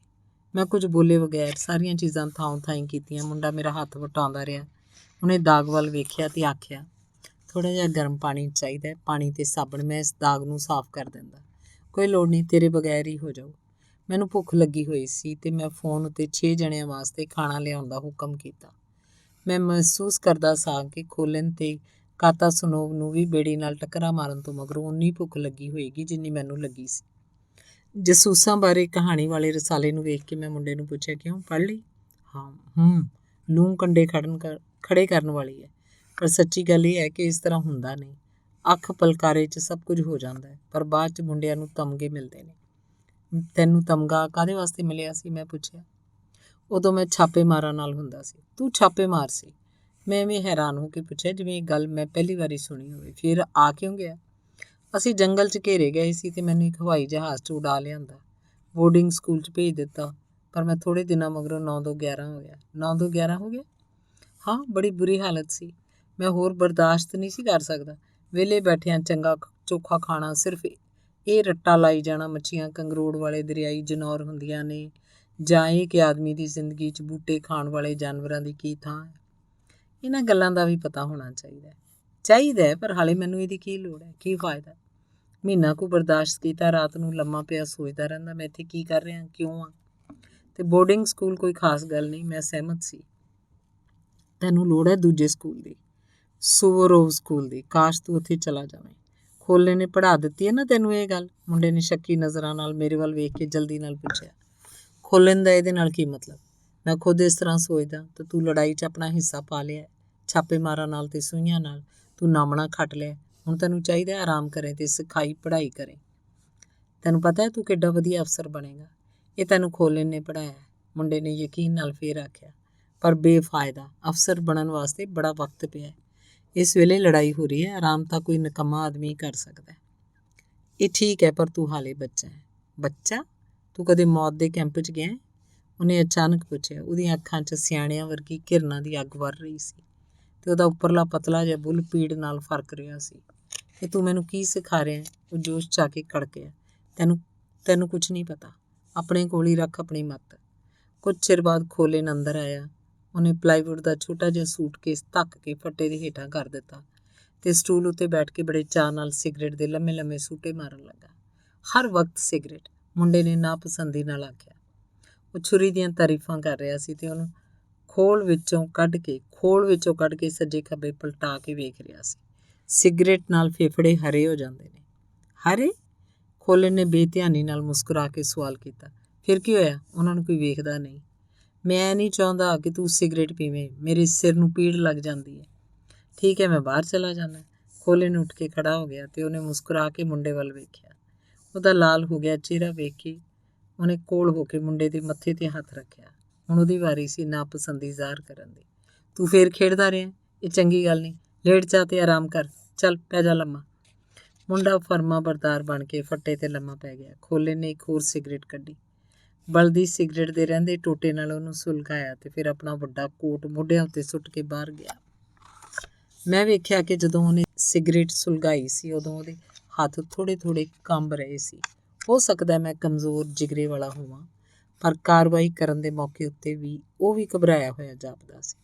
ਮੈਂ ਕੁਝ ਬੋਲੇ ਬਗੈਰ ਸਾਰੀਆਂ ਚੀਜ਼ਾਂ ਥਾਂ ਥਾਈਂ ਕੀਤੀਆਂ। ਮੁੰਡਾ ਮੇਰਾ ਹੱਥ ਵਟਾਉਂਦਾ ਰਿਹਾ। ਉਹਨੇ ਦਾਗ ਵੱਲ ਵੇਖਿਆ ਤੇ ਆਖਿਆ, ਥੋੜ੍ਹਾ ਜਿਹਾ ਗਰਮ ਪਾਣੀ ਚਾਹੀਦਾ, ਪਾਣੀ ਤੇ ਸਾਬਣ, ਮੈਂ ਇਸ ਦਾਗ ਨੂੰ ਸਾਫ਼ ਕਰ ਦਿੰਦਾ। ਕੋਈ ਲੋੜ ਨਹੀਂ, ਤੇਰੇ ਬਗੈਰ ਹੀ ਹੋ ਜਾਊ। ਮੈਨੂੰ ਭੁੱਖ ਲੱਗੀ ਹੋਈ ਸੀ ਤੇ ਮੈਂ ਫੋਨ ਉੱਤੇ 6 ਜਣਿਆਂ ਵਾਸਤੇ ਖਾਣਾ ਲਿਆਉਣ ਦਾ ਹੁਕਮ ਕੀਤਾ। ਮੈਂ ਮਹਿਸੂਸ ਕਰਦਾ ਸਾਂ ਕਿ ਖੋਲਨ ਤੇ ਕਾਤਾਸਨੋਵ ਨੂੰ ਵੀ ਬੇੜੀ ਨਾਲ ਟੱਕਰਾਂ ਮਾਰਨ ਤੋਂ ਮਗਰੋਂ ਉਨੀ ਭੁੱਖ ਲੱਗੀ ਹੋਏਗੀ ਜਿੰਨੀ ਮੈਨੂੰ ਲੱਗੀ ਸੀ। ਜਸੂਸਾਂ ਬਾਰੇ ਕਹਾਣੀ ਵਾਲੇ ਰਸਾਲੇ ਨੂੰ ਵੇਖ ਕੇ ਮੈਂ ਮੁੰਡੇ ਨੂੰ ਪੁੱਛਿਆ, ਕਿਉਂ, ਪੜ੍ਹ ਲਈ? ਹਾਂ। ਲੂੰ ਕੰਡੇ ਖੜੇ ਕਰਨ ਵਾਲੀ ਹੈ, ਪਰ ਸੱਚੀ ਗੱਲ ਇਹ ਹੈ ਕਿ ਇਸ ਤਰ੍ਹਾਂ ਹੁੰਦਾ ਨਹੀਂ। ਅੱਖ ਪਲਕਾਰੇ 'ਚ ਸਭ ਕੁਝ ਹੋ ਜਾਂਦਾ ਹੈ, ਪਰ ਬਾਅਦ 'ਚ ਮੁੰਡਿਆਂ ਨੂੰ ਤਮਗੇ ਮਿਲਦੇ ਨੇ। ਤੈਨੂੰ ਤਮਗਾ ਕਾਹਦੇ ਵਾਸਤੇ ਮਿਲਿਆ ਸੀ? ਮੈਂ ਪੁੱਛਿਆ। ਉਦੋਂ ਮੈਂ ਛਾਪੇ ਮਾਰਾਂ ਨਾਲ ਹੁੰਦਾ ਸੀ। ਤੂੰ ਛਾਪੇ ਮਾਰ ਸੀ? ਮੈਂ ਐਵੇਂ ਹੈਰਾਨ ਹੋ ਕੇ ਪੁੱਛਿਆ ਜਿਵੇਂ ਇਹ ਗੱਲ ਮੈਂ ਪਹਿਲੀ ਵਾਰੀ ਸੁਣੀ ਹੋਵੇ। ਫਿਰ ਆ ਕਿਉਂ ਗਿਆ? ਅਸੀਂ ਜੰਗਲ 'ਚ ਘੇਰੇ ਗਏ ਸੀ ਤੇ ਮੈਨੂੰ ਇੱਕ ਹਵਾਈ ਜਹਾਜ਼ 'ਚ ਉਡਾ ਲਿਆਂਦਾ, ਬੋਰਡਿੰਗ ਸਕੂਲ 'ਚ ਭੇਜ ਦਿੱਤਾ, ਪਰ ਮੈਂ ਥੋੜ੍ਹੇ ਦਿਨਾਂ ਮਗਰੋਂ 9-2-11 ਹੋ ਗਿਆ। 9-2-11 ਹੋ ਗਿਆ? ਹਾਂ, ਬੜੀ ਬੁਰੀ ਹਾਲਤ ਸੀ। ਮੈਂ ਹੋਰ ਬਰਦਾਸ਼ਤ ਨਹੀਂ ਸੀ ਕਰ ਸਕਦਾ। ਵਿਹਲੇ ਬੈਠਿਆਂ ਚੰਗਾ ਚੋਖਾ ਖਾਣਾ, ਸਿਰਫ ਇਹ ਰੱਟਾ ਲਾਈ ਜਾਣਾ, ਮੱਛੀਆਂ ਕੰਗਰੋੜ ਵਾਲੇ ਦਰਿਆਈ ਜਨੌਰ ਹੁੰਦੀਆਂ ਨੇ, ਜਾਂ ਇਹ ਕਿ ਆਦਮੀ ਦੀ ਜ਼ਿੰਦਗੀ 'ਚ ਬੂਟੇ ਖਾਣ ਵਾਲੇ ਜਾਨਵਰਾਂ ਦੀ ਕੀ ਥਾਂ ਹੈ। ਇਹਨਾਂ ਗੱਲਾਂ ਦਾ ਵੀ ਪਤਾ ਹੋਣਾ ਚਾਹੀਦਾ, ਪਰ ਹਾਲੇ ਮੈਨੂੰ ਇਹਦੀ ਕੀ ਲੋੜ ਹੈ, ਕੀ ਫਾਇਦਾ? ਮਹੀਨਾ ਕੁ ਬਰਦਾਸ਼ਤ ਕੀਤਾ। ਰਾਤ ਨੂੰ ਲੰਮਾ ਪਿਆ ਸੋਚਦਾ ਰਹਿੰਦਾ, ਮੈਂ ਇੱਥੇ ਕੀ ਕਰ ਰਿਹਾ, ਕਿਉਂ ਆ? ਤੇ ਬੋਰਡਿੰਗ ਸਕੂਲ ਕੋਈ ਖਾਸ ਗੱਲ ਨਹੀਂ, ਮੈਂ ਸਹਿਮਤ ਸੀ। ਤੈਨੂੰ ਲੋੜ ਹੈ ਦੂਜੇ ਸਕੂਲ ਦੀ, ਸੁਵਰੋਵ ਸਕੂਲ ਦੀ। ਕਾਸ਼ ਤੂੰ ਉੱਥੇ ਚਲਾ ਜਾਵੇਂ। ਖੋਲੇ ਨੇ ਪੜ੍ਹਾ ਦਿੱਤੀ ਹੈ ਨਾ ਤੈਨੂੰ ਇਹ ਗੱਲ? ਮੁੰਡੇ ਨੇ ਸ਼ੱਕੀ ਨਜ਼ਰਾਂ ਨਾਲ ਮੇਰੇ ਵੱਲ ਵੇਖ ਕੇ ਜਲਦੀ ਨਾਲ ਪੁੱਛਿਆ। ਖੋਲਣ ਦਾ ਇਹਦੇ ਨਾਲ ਕੀ ਮਤਲਬ? ਮੈਂ ਖੁਦ ਇਸ ਤਰ੍ਹਾਂ ਸੋਚਦਾ ਤਾਂ ਤੂੰ ਲੜਾਈ 'ਚ ਆਪਣਾ ਹਿੱਸਾ ਪਾ ਲਿਆ, ਛਾਪੇ ਮਾਰਾਂ ਨਾਲ ਤੇ ਸੂਈਆਂ ਨਾਲ ਤੂੰ ਨਾਮਣਾ ਖੱਟ ਲਿਆ। ਹੁਣ ਤੈਨੂੰ ਚਾਹੀਦਾ ਆਰਾਮ ਕਰੇ ਤੇ ਸਿਖਾਈ ਪੜ੍ਹਾਈ ਕਰੇ। ਤੈਨੂੰ ਪਤਾ ਹੈ ਤੂੰ ਕਿੱਡਾ ਵਧੀਆ ਅਫਸਰ ਬਣੇਗਾ। ਇਹ ਤੈਨੂੰ ਖੋਲਣ ਨੇ ਪੜ੍ਹਾਇਆ, ਮੁੰਡੇ ਨੇ ਯਕੀਨ ਨਾਲ ਫੇਰ ਆਖਿਆ। ਪਰ ਬੇਫਾਇਦਾ, ਅਫਸਰ ਬਣਨ ਵਾਸਤੇ ਬੜਾ ਵਕਤ ਪਿਆ। ਇਸ ਵੇਲੇ ਲੜਾਈ ਹੋ ਰਹੀ ਹੈ, ਆਰਾਮ ਤਾਂ ਕੋਈ ਨਿਕੰਮਾ ਆਦਮੀ ਕਰ ਸਕਦਾ। ਇਹ ਠੀਕ ਹੈ, ਪਰ ਤੂੰ ਹਾਲੇ ਬੱਚਾ ਹੈ। ਬੱਚਾ? ਤੂੰ ਕਦੇ ਮੌਤ ਦੇ ਕੈਂਪ 'ਚ ਗਿਆ? ਉਹਨੇ ਅਚਾਨਕ ਪੁੱਛਿਆ। ਉਹਦੀਆਂ ਅੱਖਾਂ 'ਚ ਸਿਆਣਿਆਂ ਵਰਗੀ ਕਿਰਨਾਂ ਦੀ ਅੱਗ ਵਰ ਰਹੀ ਸੀ ਤੇ ਉਹਦਾ ਉੱਪਰਲਾ ਪਤਲਾ ਜਿਹਾ ਬੁੱਲ੍ਹ ਪੀੜ ਨਾਲ ਫਰਕ ਰਿਹਾ ਸੀ। ਇਹ ਤੂੰ ਮੈਨੂੰ ਕੀ ਸਿਖਾ ਰਿਹਾ? ਉਹ ਜੋਸ਼ 'ਚ ਆ ਕੇ ਕੜਕਿਆ। ਤੈਨੂੰ ਕੁਛ ਨਹੀਂ ਪਤਾ। ਆਪਣੇ ਕੋਲ ਹੀ ਰੱਖ ਆਪਣੀ ਮੱਤ। ਕੁਝ ਚਿਰ ਬਾਅਦ ਖੋਲਣ ਅੰਦਰ ਆਇਆ। ਉਹਨੇ ਪਲਾਈਵੁੱਡ ਦਾ ਛੋਟਾ ਜਿਹਾ ਸੂਟਕੇਸ ਧੱਕ ਕੇ ਫੱਟੇ ਦੇ ਹੇਠਾਂ ਕਰ ਦਿੱਤਾ ਤੇ ਸਟੂਲ ਉੱਤੇ ਬੈਠ ਕੇ ਬੜੇ ਚਾਅ ਨਾਲ ਸਿਗਰਟ ਦੇ ਲੰਮੇ ਲੰਮੇ ਸੂਟੇ ਮਾਰਨ ਲੱਗਾ। ਹਰ ਵਕਤ ਸਿਗਰਟ, ਮੁੰਡੇ ਨੇ ਨਾਪਸੰਦੀ ਨਾਲ ਆਖਿਆ। ਉਹ ਛੁਰੀ ਦੀਆਂ ਤਾਰੀਫਾਂ ਕਰ ਰਿਹਾ ਸੀ ਤੇ ਉਹਨੂੰ ਖੋਲ ਵਿੱਚੋਂ ਕੱਢ ਕੇ ਸੱਜੇ ਖੱਬੇ ਪਲਟਾ ਕੇ ਵੇਖ ਰਿਹਾ ਸੀ। ਸਿਗਰਟ ਨਾਲ ਫੇਫੜੇ ਹਰੇ ਹੋ ਜਾਂਦੇ ਨੇ। ਹਰੇ? ਖੋਲਣ ਨੇ ਬੇਧਿਆਨੀ ਨਾਲ ਮੁਸਕਰਾ ਕੇ ਸਵਾਲ ਕੀਤਾ। ਫਿਰ ਕੀ ਹੋਇਆ? ਉਹਨਾਂ ਨੂੰ ਕੋਈ ਵੇਖਦਾ ਨਹੀਂ। ਮੈਂ ਨਹੀਂ ਚਾਹੁੰਦਾ ਕਿ ਤੂੰ ਸਿਗਰਟ ਪੀਵੇਂ, ਮੇਰੇ ਸਿਰ ਨੂੰ ਪੀੜ ਲੱਗ ਜਾਂਦੀ ਹੈ। ਠੀਕ ਹੈ, ਮੈਂ ਬਾਹਰ ਚਲਾ ਜਾਂਦਾ। ਖੋਲਣ ਉੱਠ ਕੇ ਖੜਾ ਹੋ ਗਿਆ ਤੇ ਉਹਨੇ ਮੁਸਕਰਾ ਕੇ ਮੁੰਡੇ ਵੱਲ ਵੇਖਿਆ। ਉਹਦਾ ਲਾਲ ਹੋ ਗਿਆ ਚਿਹਰਾ ਵੇਖ ਕੇ ਉਹਨੇ ਕੋਲ ਹੋ ਕੇ ਮੁੰਡੇ ਦੇ ਮੱਥੇ 'ਤੇ ਹੱਥ ਰੱਖਿਆ। ਹੁਣ ਉਹਦੀ ਵਾਰੀ ਸੀ ਨਾਪਸੰਦੀ ਜ਼ਾਹਰ ਕਰਨ ਦੀ। ਤੂੰ ਫੇਰ ਖੇਡਦਾ ਰਿਹਾ? ਇਹ ਚੰਗੀ ਗੱਲ ਨਹੀਂ। ਲੇਟ ਜਾ ਤੇ ਆਰਾਮ ਕਰ। ਚੱਲ ਪੈ ਜਾ ਲੰਮਾ। ਮੁੰਡਾ ਫਰਮਾ ਬਰਦਾਰ ਬਣ ਕੇ ਫੱਟੇ 'ਤੇ ਲੰਮਾ ਪੈ ਗਿਆ। ਖੋਲਣ ਨੇ ਇੱਕ ਹੋਰ ਸਿਗਰਟ ਕੱਢੀ। ਬਲਦੀ ਸਿਗਰਟ ਦੇ ਰਹਿੰਦੇ ਟੋਟੇ ਨਾਲ ਉਹਨੂੰ ਸੁਲਗਾਇਆ ਤੇ ਫਿਰ ਆਪਣਾ ਵੱਡਾ ਕੋਟ ਮੋਢਿਆਂ ਉੱਤੇ ਸੁੱਟ ਕੇ ਬਾਹਰ ਗਿਆ। ਮੈਂ ਵੇਖਿਆ ਕਿ ਜਦੋਂ ਉਹਨੇ ਸਿਗਰਟ ਸੁਲਗਾਈ ਸੀ ਉਦੋਂ ਉਹਦੇ ਹੱਥ ਥੋੜ੍ਹੇ ਥੋੜ੍ਹੇ ਕੰਬ ਰਹੇ ਸੀ। ਹੋ ਸਕਦਾ ਮੈਂ ਕਮਜ਼ੋਰ ਜਿਗਰੇ ਵਾਲਾ ਹੋਵਾਂ, ਪਰ ਕਾਰਵਾਈ ਕਰਨ ਦੇ ਮੌਕੇ ਉੱਤੇ ਵੀ ਉਹ ਵੀ ਘਬਰਾਇਆ ਹੋਇਆ ਜਾਪਦਾ ਸੀ।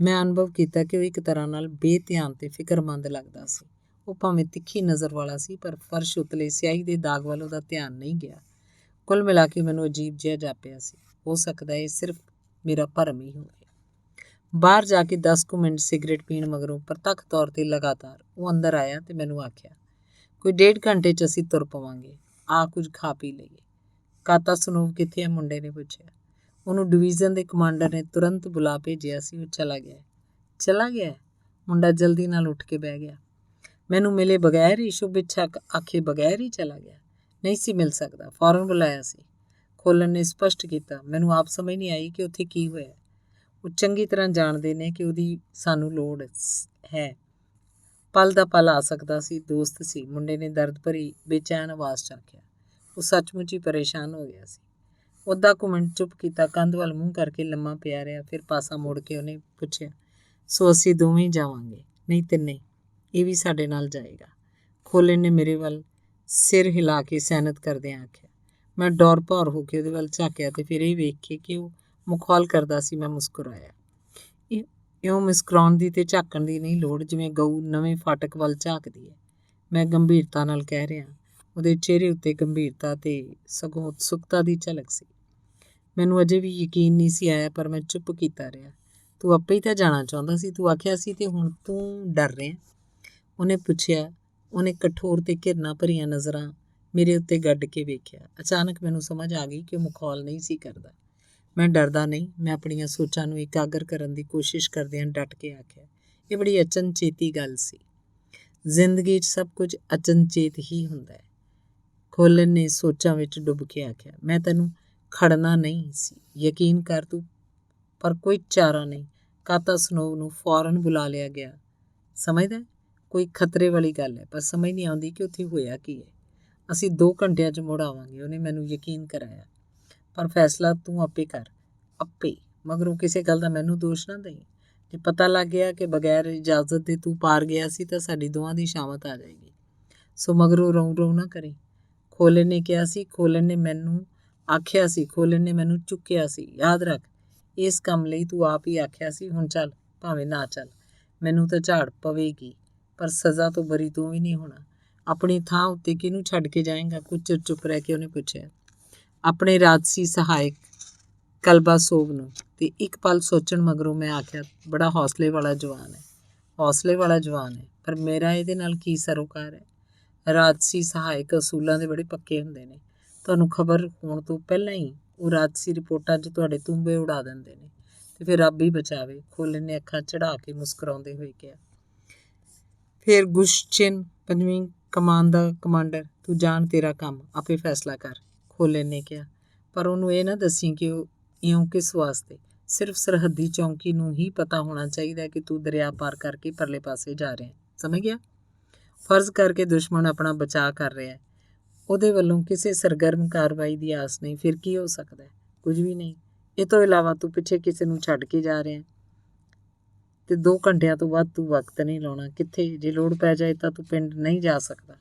ਮੈਂ ਅਨੁਭਵ ਕੀਤਾ ਕਿ ਉਹ ਇੱਕ ਤਰ੍ਹਾਂ ਨਾਲ ਬੇਧਿਆਨ ਤੇ ਫਿਕਰਮੰਦ ਲੱਗਦਾ ਸੀ। ਉਹ ਭਾਵੇਂ ਤਿੱਖੀ ਨਜ਼ਰ ਵਾਲਾ ਸੀ, ਪਰ ਫਰਸ਼ ਉਤਲੇ ਸਿਆਹੀ ਦੇ ਦਾਗ ਵੱਲ ਉਹਦਾ ਧਿਆਨ ਨਹੀਂ ਗਿਆ। ਕੁੱਲ ਮਿਲਾ ਕੇ ਮੈਨੂੰ ਅਜੀਬ ਜਿਹਾ ਜਾਪਿਆ ਸੀ। ਹੋ ਸਕਦਾ ਇਹ ਸਿਰਫ ਮੇਰਾ ਭਰਮ ਹੀ ਹੋਵੇ। ਬਾਹਰ ਜਾ ਕੇ 10 ਕੁ ਮਿੰਟ ਸਿਗਰਟ ਪੀਣ ਮਗਰੋਂ ਪ੍ਰਤੱਖ ਤੌਰ 'ਤੇ ਲਗਾਤਾਰ ਉਹ ਅੰਦਰ ਆਇਆ ਤੇ ਮੈਨੂੰ ਆਖਿਆ, ਕੋਈ 1.5 ਘੰਟੇ 'ਚ ਅਸੀਂ ਤੁਰ ਪਵਾਂਗੇ। ਆ ਕੁਝ ਖਾ ਪੀ ਲਈਏ। ਕਾਤਾ ਸਨੂਪ ਕਿੱਥੇ ਹੈ? ਮੁੰਡੇ ਨੇ ਪੁੱਛਿਆ। ਉਹਨੂੰ ਡਿਵੀਜ਼ਨ ਦੇ ਕਮਾਂਡਰ ਨੇ ਤੁਰੰਤ ਬੁਲਾ ਭੇਜਿਆ ਸੀ। ਉਹ ਚਲਾ ਗਿਆ? ਮੁੰਡਾ ਜਲਦੀ ਨਾਲ ਉੱਠ ਕੇ ਬਹਿ ਗਿਆ। ਮੈਨੂੰ ਮਿਲੇ ਬਗੈਰ ਹੀ? ਸ਼ੁਭ-ਇੱਛਾ ਆਖੇ ਬਗੈਰ ਹੀ ਚਲਾ ਗਿਆ? ਨਹੀਂ ਸੀ ਮਿਲ ਸਕਦਾ, ਫੌਰਨ ਬੁਲਾਇਆ ਸੀ। ਖੋਲਣ ਨੇ ਸਪਸ਼ਟ ਕੀਤਾ। ਮੈਨੂੰ ਆਪ ਸਮਝ ਨਹੀਂ ਆਈ ਕਿ ਉੱਥੇ ਕੀ ਹੋਇਆ। ਉਹ ਚੰਗੀ ਤਰ੍ਹਾਂ ਜਾਣਦੇ ਨੇ ਕਿ ਉਹਦੀ ਸਾਨੂੰ ਲੋੜ ਹੈ। ਪਲ ਦਾ ਪਲ ਆ ਸਕਦਾ ਸੀ। ਦੋਸਤ ਸੀ, ਮੁੰਡੇ ਨੇ ਦਰਦ ਭਰੀ ਬੇਚੈਨ ਆਵਾਜ਼ 'ਚ ਆਖਿਆ। ਉਹ ਸੱਚਮੁੱਚ ਹੀ ਪਰੇਸ਼ਾਨ ਹੋ ਗਿਆ ਸੀ। ਅੱਧਾ ਕੁ ਮਿੰਟ ਚੁੱਪ ਕੀਤਾ, ਕੰਧ ਵੱਲ ਮੂੰਹ ਕਰਕੇ ਲੰਮਾ ਪਿਆ ਰਿਹਾ। ਫਿਰ ਪਾਸਾ ਮੁੜ ਕੇ ਉਹਨੇ ਪੁੱਛਿਆ, ਸੋ ਅਸੀਂ ਦੋਵੇਂ ਜਾਵਾਂਗੇ? ਨਹੀਂ ਤਿੰਨੇ। ਇਹ ਵੀ ਸਾਡੇ ਨਾਲ ਜਾਏਗਾ। ਖੋਲਣ ਨੇ ਮੇਰੇ ਵੱਲ ਸਿਰ ਹਿਲਾ ਕੇ ਸੈਨਤ ਕਰਦਿਆਂ ਆਖਿਆ। ਮੈਂ ਡੌਰ ਭੌਰ ਹੋ ਕੇ ਉਹਦੇ ਵੱਲ ਝਾਕਿਆ ਤੇ ਫਿਰ ਇਹ ਵੇਖ ਕੇ ਕਿ ਉਹ ਮਖੌਲ ਕਰਦਾ ਸੀ, ਮੈਂ ਮੁਸਕਰਾਇਆ। ਇਉਂ ਮੁਸਕਰਾਉਣ ਦੀ ਤੇ ਝਾਕਣ ਦੀ ਨਹੀਂ ਲੋੜ, ਜਿਵੇਂ ਗਊ ਨਵੇਂ ਫਾਟਕ ਵੱਲ ਝਾਕਦੀ ਹੈ। ਮੈਂ ਗੰਭੀਰਤਾ ਨਾਲ ਕਹਿ ਰਿਹਾ। ਉਹਦੇ ਚਿਹਰੇ ਉੱਤੇ ਗੰਭੀਰਤਾ ਤੇ ਸਗੋਂ ਉਤਸੁਕਤਾ ਦੀ ਝਲਕ ਸੀ। ਮੈਨੂੰ ਅਜੇ ਵੀ ਯਕੀਨ ਨਹੀਂ ਸੀ ਆਇਆ, ਪਰ ਮੈਂ ਚੁੱਪ ਕੀਤਾ ਰਿਹਾ। ਤੂੰ ਆਪੇ ਹੀ ਤਾਂ ਜਾਣਾ ਚਾਹੁੰਦਾ ਸੀ, ਤੂੰ ਆਖਿਆ ਸੀ, ਤੇ ਹੁਣ ਤੂੰ ਡਰ ਰਿਹਾ? ਉਹਨੇ ਪੁੱਛਿਆ। ਉਹਨੇ ਕਠੋਰ ਤੇ ਘਿਰਨਾ ਭਰੀਆਂ ਨਜ਼ਰਾਂ ਮੇਰੇ ਉੱਤੇ ਗੱਡ ਕੇ ਵੇਖਿਆ। ਅਚਾਨਕ ਮੈਨੂੰ ਸਮਝ ਆ ਗਈ ਕਿ ਉਹ ਮਖੌਲ ਨਹੀਂ ਸੀ ਕਰਦਾ। ਮੈਂ ਡਰਦਾ ਨਹੀਂ, ਮੈਂ ਆਪਣੀਆਂ ਸੋਚਾਂ ਨੂੰ ਇਕਾਗਰ ਕਰਨ ਦੀ ਕੋਸ਼ਿਸ਼ ਕਰਦਿਆਂ ਡਟ ਕੇ ਆਖਿਆ। ਇਹ ਬੜੀ ਅਚਨਚੇਤੀ ਗੱਲ ਸੀ। ਜ਼ਿੰਦਗੀ 'ਚ ਸਭ ਕੁਝ ਅਚਨਚੇਤ ਹੀ ਹੁੰਦਾ ਹੈ। ਖੋਲਣ ਨੇ ਸੋਚਾਂ ਵਿੱਚ ਡੁੱਬ ਕੇ ਆਖਿਆ। ਮੈਂ ਤੈਨੂੰ ਖੜਨਾ ਨਹੀਂ ਸੀ, ਯਕੀਨ ਕਰ ਤੂੰ, ਪਰ ਕੋਈ ਚਾਰਾ ਨਹੀਂ। ਕਾਤਾ ਸਨੋਵ ਨੂੰ ਫੌਰਨ ਬੁਲਾ ਲਿਆ ਗਿਆ। ਸਮਝਦਾ? ਕੋਈ ਖਤਰੇ ਵਾਲੀ ਗੱਲ ਹੈ, ਪਰ ਸਮਝ ਨਹੀਂ ਆਉਂਦੀ ਕਿ ਉੱਥੇ ਹੋਇਆ ਕੀ ਹੈ। ਅਸੀਂ 2 ਘੰਟਿਆਂ 'ਚ ਮੁੜ ਆਵਾਂਗੇ, ਉਹਨੇ ਮੈਨੂੰ ਯਕੀਨ ਕਰਾਇਆ। ਪਰ ਫੈਸਲਾ ਤੂੰ ਆਪੇ ਕਰ। ਆਪੇ? ਮਗਰੋਂ ਕਿਸੇ ਗੱਲ ਦਾ ਮੈਨੂੰ ਦੋਸ਼ ਨਾ ਦੇਈਂ। ਜੇ ਪਤਾ ਲੱਗ ਗਿਆ ਕਿ ਬਗੈਰ ਇਜਾਜ਼ਤ ਦੇ ਤੂੰ ਪਾਰ ਗਿਆ ਸੀ ਤਾਂ ਸਾਡੀ ਦੋਵਾਂ ਦੀ ਸ਼ਾਮਤ ਆ ਜਾਏਗੀ। ਸੋ ਮਗਰੋਂ ਰੋਂ ਨਾ ਕਰੀ। ਖੋਲਣ ਨੇ ਕਿਹਾ ਸੀ। ਖੋਲਣ ਨੇ ਮੈਨੂੰ ਆਖਿਆ ਸੀ। ਖੋਲਣ ਨੇ ਮੈਨੂੰ ਚੁੱਕਿਆ ਸੀ। ਯਾਦ ਰੱਖ, ਇਸ ਕੰਮ ਲਈ ਤੂੰ ਆਪ ਹੀ ਆਖਿਆ ਸੀ। ਹੁਣ ਚੱਲ, ਭਾਵੇਂ ਨਾ ਚੱਲ, ਮੈਨੂੰ ਤਾਂ ਝਾੜ ਪਵੇਗੀ, ਪਰ ਸਜ਼ਾ ਤੋਂ ਬਰੀ ਤੂੰ ਵੀ ਨਹੀਂ ਹੋਣਾ। ਆਪਣੀ ਥਾਂ ਉੱਤੇ ਕਿਹਨੂੰ ਛੱਡ ਕੇ ਜਾਏਗਾ? ਕੁਝ ਚਿਰ ਚੁੱਪ ਰਹਿ ਕੇ ਉਹਨੇ ਪੁੱਛਿਆ। ਆਪਣੇ ਰਾਜਸੀ ਸਹਾਇਕ ਕਲਬਾ ਸੋਬ ਨੂੰ ਤੇ ਇੱਕ ਪਲ ਸੋਚਣ ਮਗਰੋਂ ਮੈਂ ਆਖਿਆ, ਬੜਾ ਹੌਸਲੇ ਵਾਲਾ ਜਵਾਨ ਹੈ। ਹੌਸਲੇ ਵਾਲਾ ਜਵਾਨ ਹੈ, ਪਰ ਮੇਰਾ ਇਹਦੇ ਨਾਲ ਕੀ ਸਰੋਕਾਰ ਹੈ। ਰਾਜਸੀ ਸਹਾਇਕ ਅਸੂਲਾਂ ਦੇ ਬੜੇ ਪੱਕੇ ਹੁੰਦੇ ਨੇ। ਤੁਹਾਨੂੰ ਖਬਰ ਹੋਣ ਤੋਂ ਪਹਿਲਾਂ ਹੀ ਉਹ ਰਾਜਸੀ ਰਿਪੋਰਟਾਂ 'ਚ ਤੁਹਾਡੇ ਤੁੰਬੇ ਉਡਾ ਦਿੰਦੇ ਨੇ ਤੇ ਫਿਰ ਰੱਬ ਹੀ ਬਚਾਵੇ। ਖੋਲਨ ਨੇ ਅੱਖਾਂ ਚੜਾ ਕੇ ਮੁਸਕਰਾਉਂਦੇ ਹੋਏ ਕਿਹਾ। ਫਿਰ ਗੁਸ਼ਚਿਨ 5ਵੀਂ ਕਮਾਨ ਦਾ ਕਮਾਂਡਰ, ਤੂੰ ਜਾਣ, ਤੇਰਾ ਕੰਮ, ਆਪੇ ਫੈਸਲਾ ਕਰ, ਖੋਲਨ ਨੇ ਕਿਹਾ। ਪਰ ਉਹਨੂੰ ਇਹ ਨਾ ਦੱਸੀ ਕਿ ਉਹ ਇਉਂ ਕਿਸ ਵਾਸਤੇ। ਸਿਰਫ ਸਰਹੱਦੀ ਚੌਂਕੀ ਨੂੰ ਹੀ ਪਤਾ ਹੋਣਾ ਚਾਹੀਦਾ ਕਿ ਤੂੰ ਦਰਿਆ ਪਾਰ ਕਰਕੇ ਪਰਲੇ ਪਾਸੇ ਜਾ ਰਿਹਾ, ਸਮਝ ਗਿਆ। ਫਰਜ਼ ਕਰਕੇ ਦੁਸ਼ਮਣ ਆਪਣਾ ਬਚਾਅ ਕਰ ਰਿਹਾ, ਉਹਦੇ ਵੱਲੋਂ ਕਿਸੇ ਸਰਗਰਮ ਕਾਰਵਾਈ ਦੀ ਆਸ ਨਹੀਂ। ਫਿਰ ਕੀ ਹੋ ਸਕਦਾ? ਕੁਝ ਵੀ ਨਹੀਂ। ਇਹ ਤੋਂ ਇਲਾਵਾ ਤੂੰ ਪਿੱਛੇ ਕਿਸੇ ਨੂੰ ਛੱਡ ਕੇ ਜਾ ਰਿਹਾ ਤੇ 2 ਘੰਟਿਆਂ ਤੋਂ ਵੱਧ ਤੂੰ ਵਕਤ ਨਹੀਂ ਲਾਉਣਾ। ਕਿੱਥੇ? ਜੇ ਲੋੜ ਪੈ ਜਾਏ ਤਾਂ ਤੂੰ ਪਿੰਡ ਨਹੀਂ ਜਾ ਸਕਦਾ।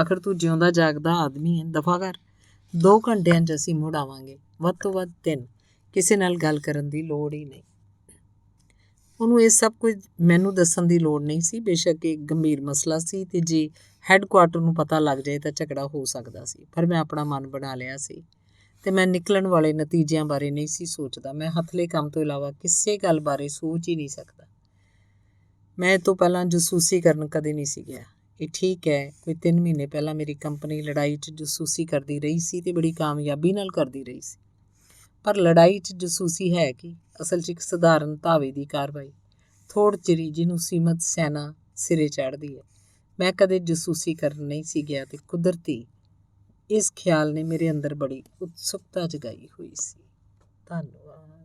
ਆਖਰ ਤੂੰ ਜਿਉਂਦਾ ਜਾਗਦਾ ਆਦਮੀ ਹੈ, ਦਫਾ ਕਰ। 2 ਘੰਟਿਆਂ 'ਚ ਅਸੀਂ ਮੁੜ ਆਵਾਂਗੇ, ਵੱਧ ਤੋਂ ਵੱਧ 3। ਕਿਸੇ ਨਾਲ ਗੱਲ ਕਰਨ ਦੀ ਲੋੜ ਹੀ ਨਹੀਂ। ਉਹਨੂੰ ਇਹ ਸਭ ਕੁਝ ਮੈਨੂੰ ਦੱਸਣ ਦੀ ਲੋੜ ਨਹੀਂ ਸੀ। ਬੇਸ਼ੱਕ ਇਹ ਗੰਭੀਰ ਮਸਲਾ ਸੀ ਤੇ ਜੇ ਹੈੱਡਕੁਆਰਟਰ ਨੂੰ ਪਤਾ ਲੱਗ ਜਾਏ ਤਾਂ ਝਗੜਾ ਹੋ ਸਕਦਾ ਸੀ, ਪਰ ਮੈਂ ਆਪਣਾ ਮਨ ਬਣਾ ਲਿਆ ਸੀ ਤੇ ਮੈਂ ਨਿਕਲਣ ਵਾਲੇ ਨਤੀਜਿਆਂ ਬਾਰੇ ਨਹੀਂ ਸੀ ਸੋਚਦਾ। ਮੈਂ ਹੱਥਲੇ ਕੰਮ ਤੋਂ ਇਲਾਵਾ ਕਿਸੇ ਗੱਲ ਬਾਰੇ ਸੋਚ ਹੀ ਨਹੀਂ ਸਕਦਾ। ਮੈਂ ਇਹ ਤੋਂ ਪਹਿਲਾਂ ਜਸੂਸੀ ਕਰਨ ਕਦੇ ਨਹੀਂ ਸੀ ਗਿਆ। ਇਹ ਠੀਕ ਹੈ, ਕੋਈ 3 ਮਹੀਨੇ ਪਹਿਲਾਂ ਮੇਰੀ ਕੰਪਨੀ ਲੜਾਈ 'ਚ ਜਸੂਸੀ ਕਰਦੀ ਰਹੀ ਸੀ ਤੇ ਬੜੀ ਕਾਮਯਾਬੀ ਨਾਲ ਕਰਦੀ ਰਹੀ ਸੀ। ਪਰ ਲੜਾਈ 'ਚ ਜਸੂਸੀ ਹੈ ਕੀ? ਅਸਲ 'ਚ ਇੱਕ ਸਧਾਰਨ ਧਾਵੇ ਦੀ ਕਾਰਵਾਈ, ਥੋੜ ਚਿਰੀ, ਜਿਹਨੂੰ ਸੀਮਤ ਸੈਨਾ ਸਿਰੇ ਚੜ੍ਹਦੀ ਹੈ। ਮੈਂ ਕਦੇ ਜਸੂਸੀ ਕਰਨ ਨਹੀਂ ਸੀ ਗਿਆ ਤੇ ਕੁਦਰਤੀ ਇਸ ਖਿਆਲ ਨੇ ਮੇਰੇ ਅੰਦਰ ਬੜੀ ਉਤਸੁਕਤਾ ਜਗਾਈ ਹੋਈ ਸੀ। ਧੰਨਵਾਦ।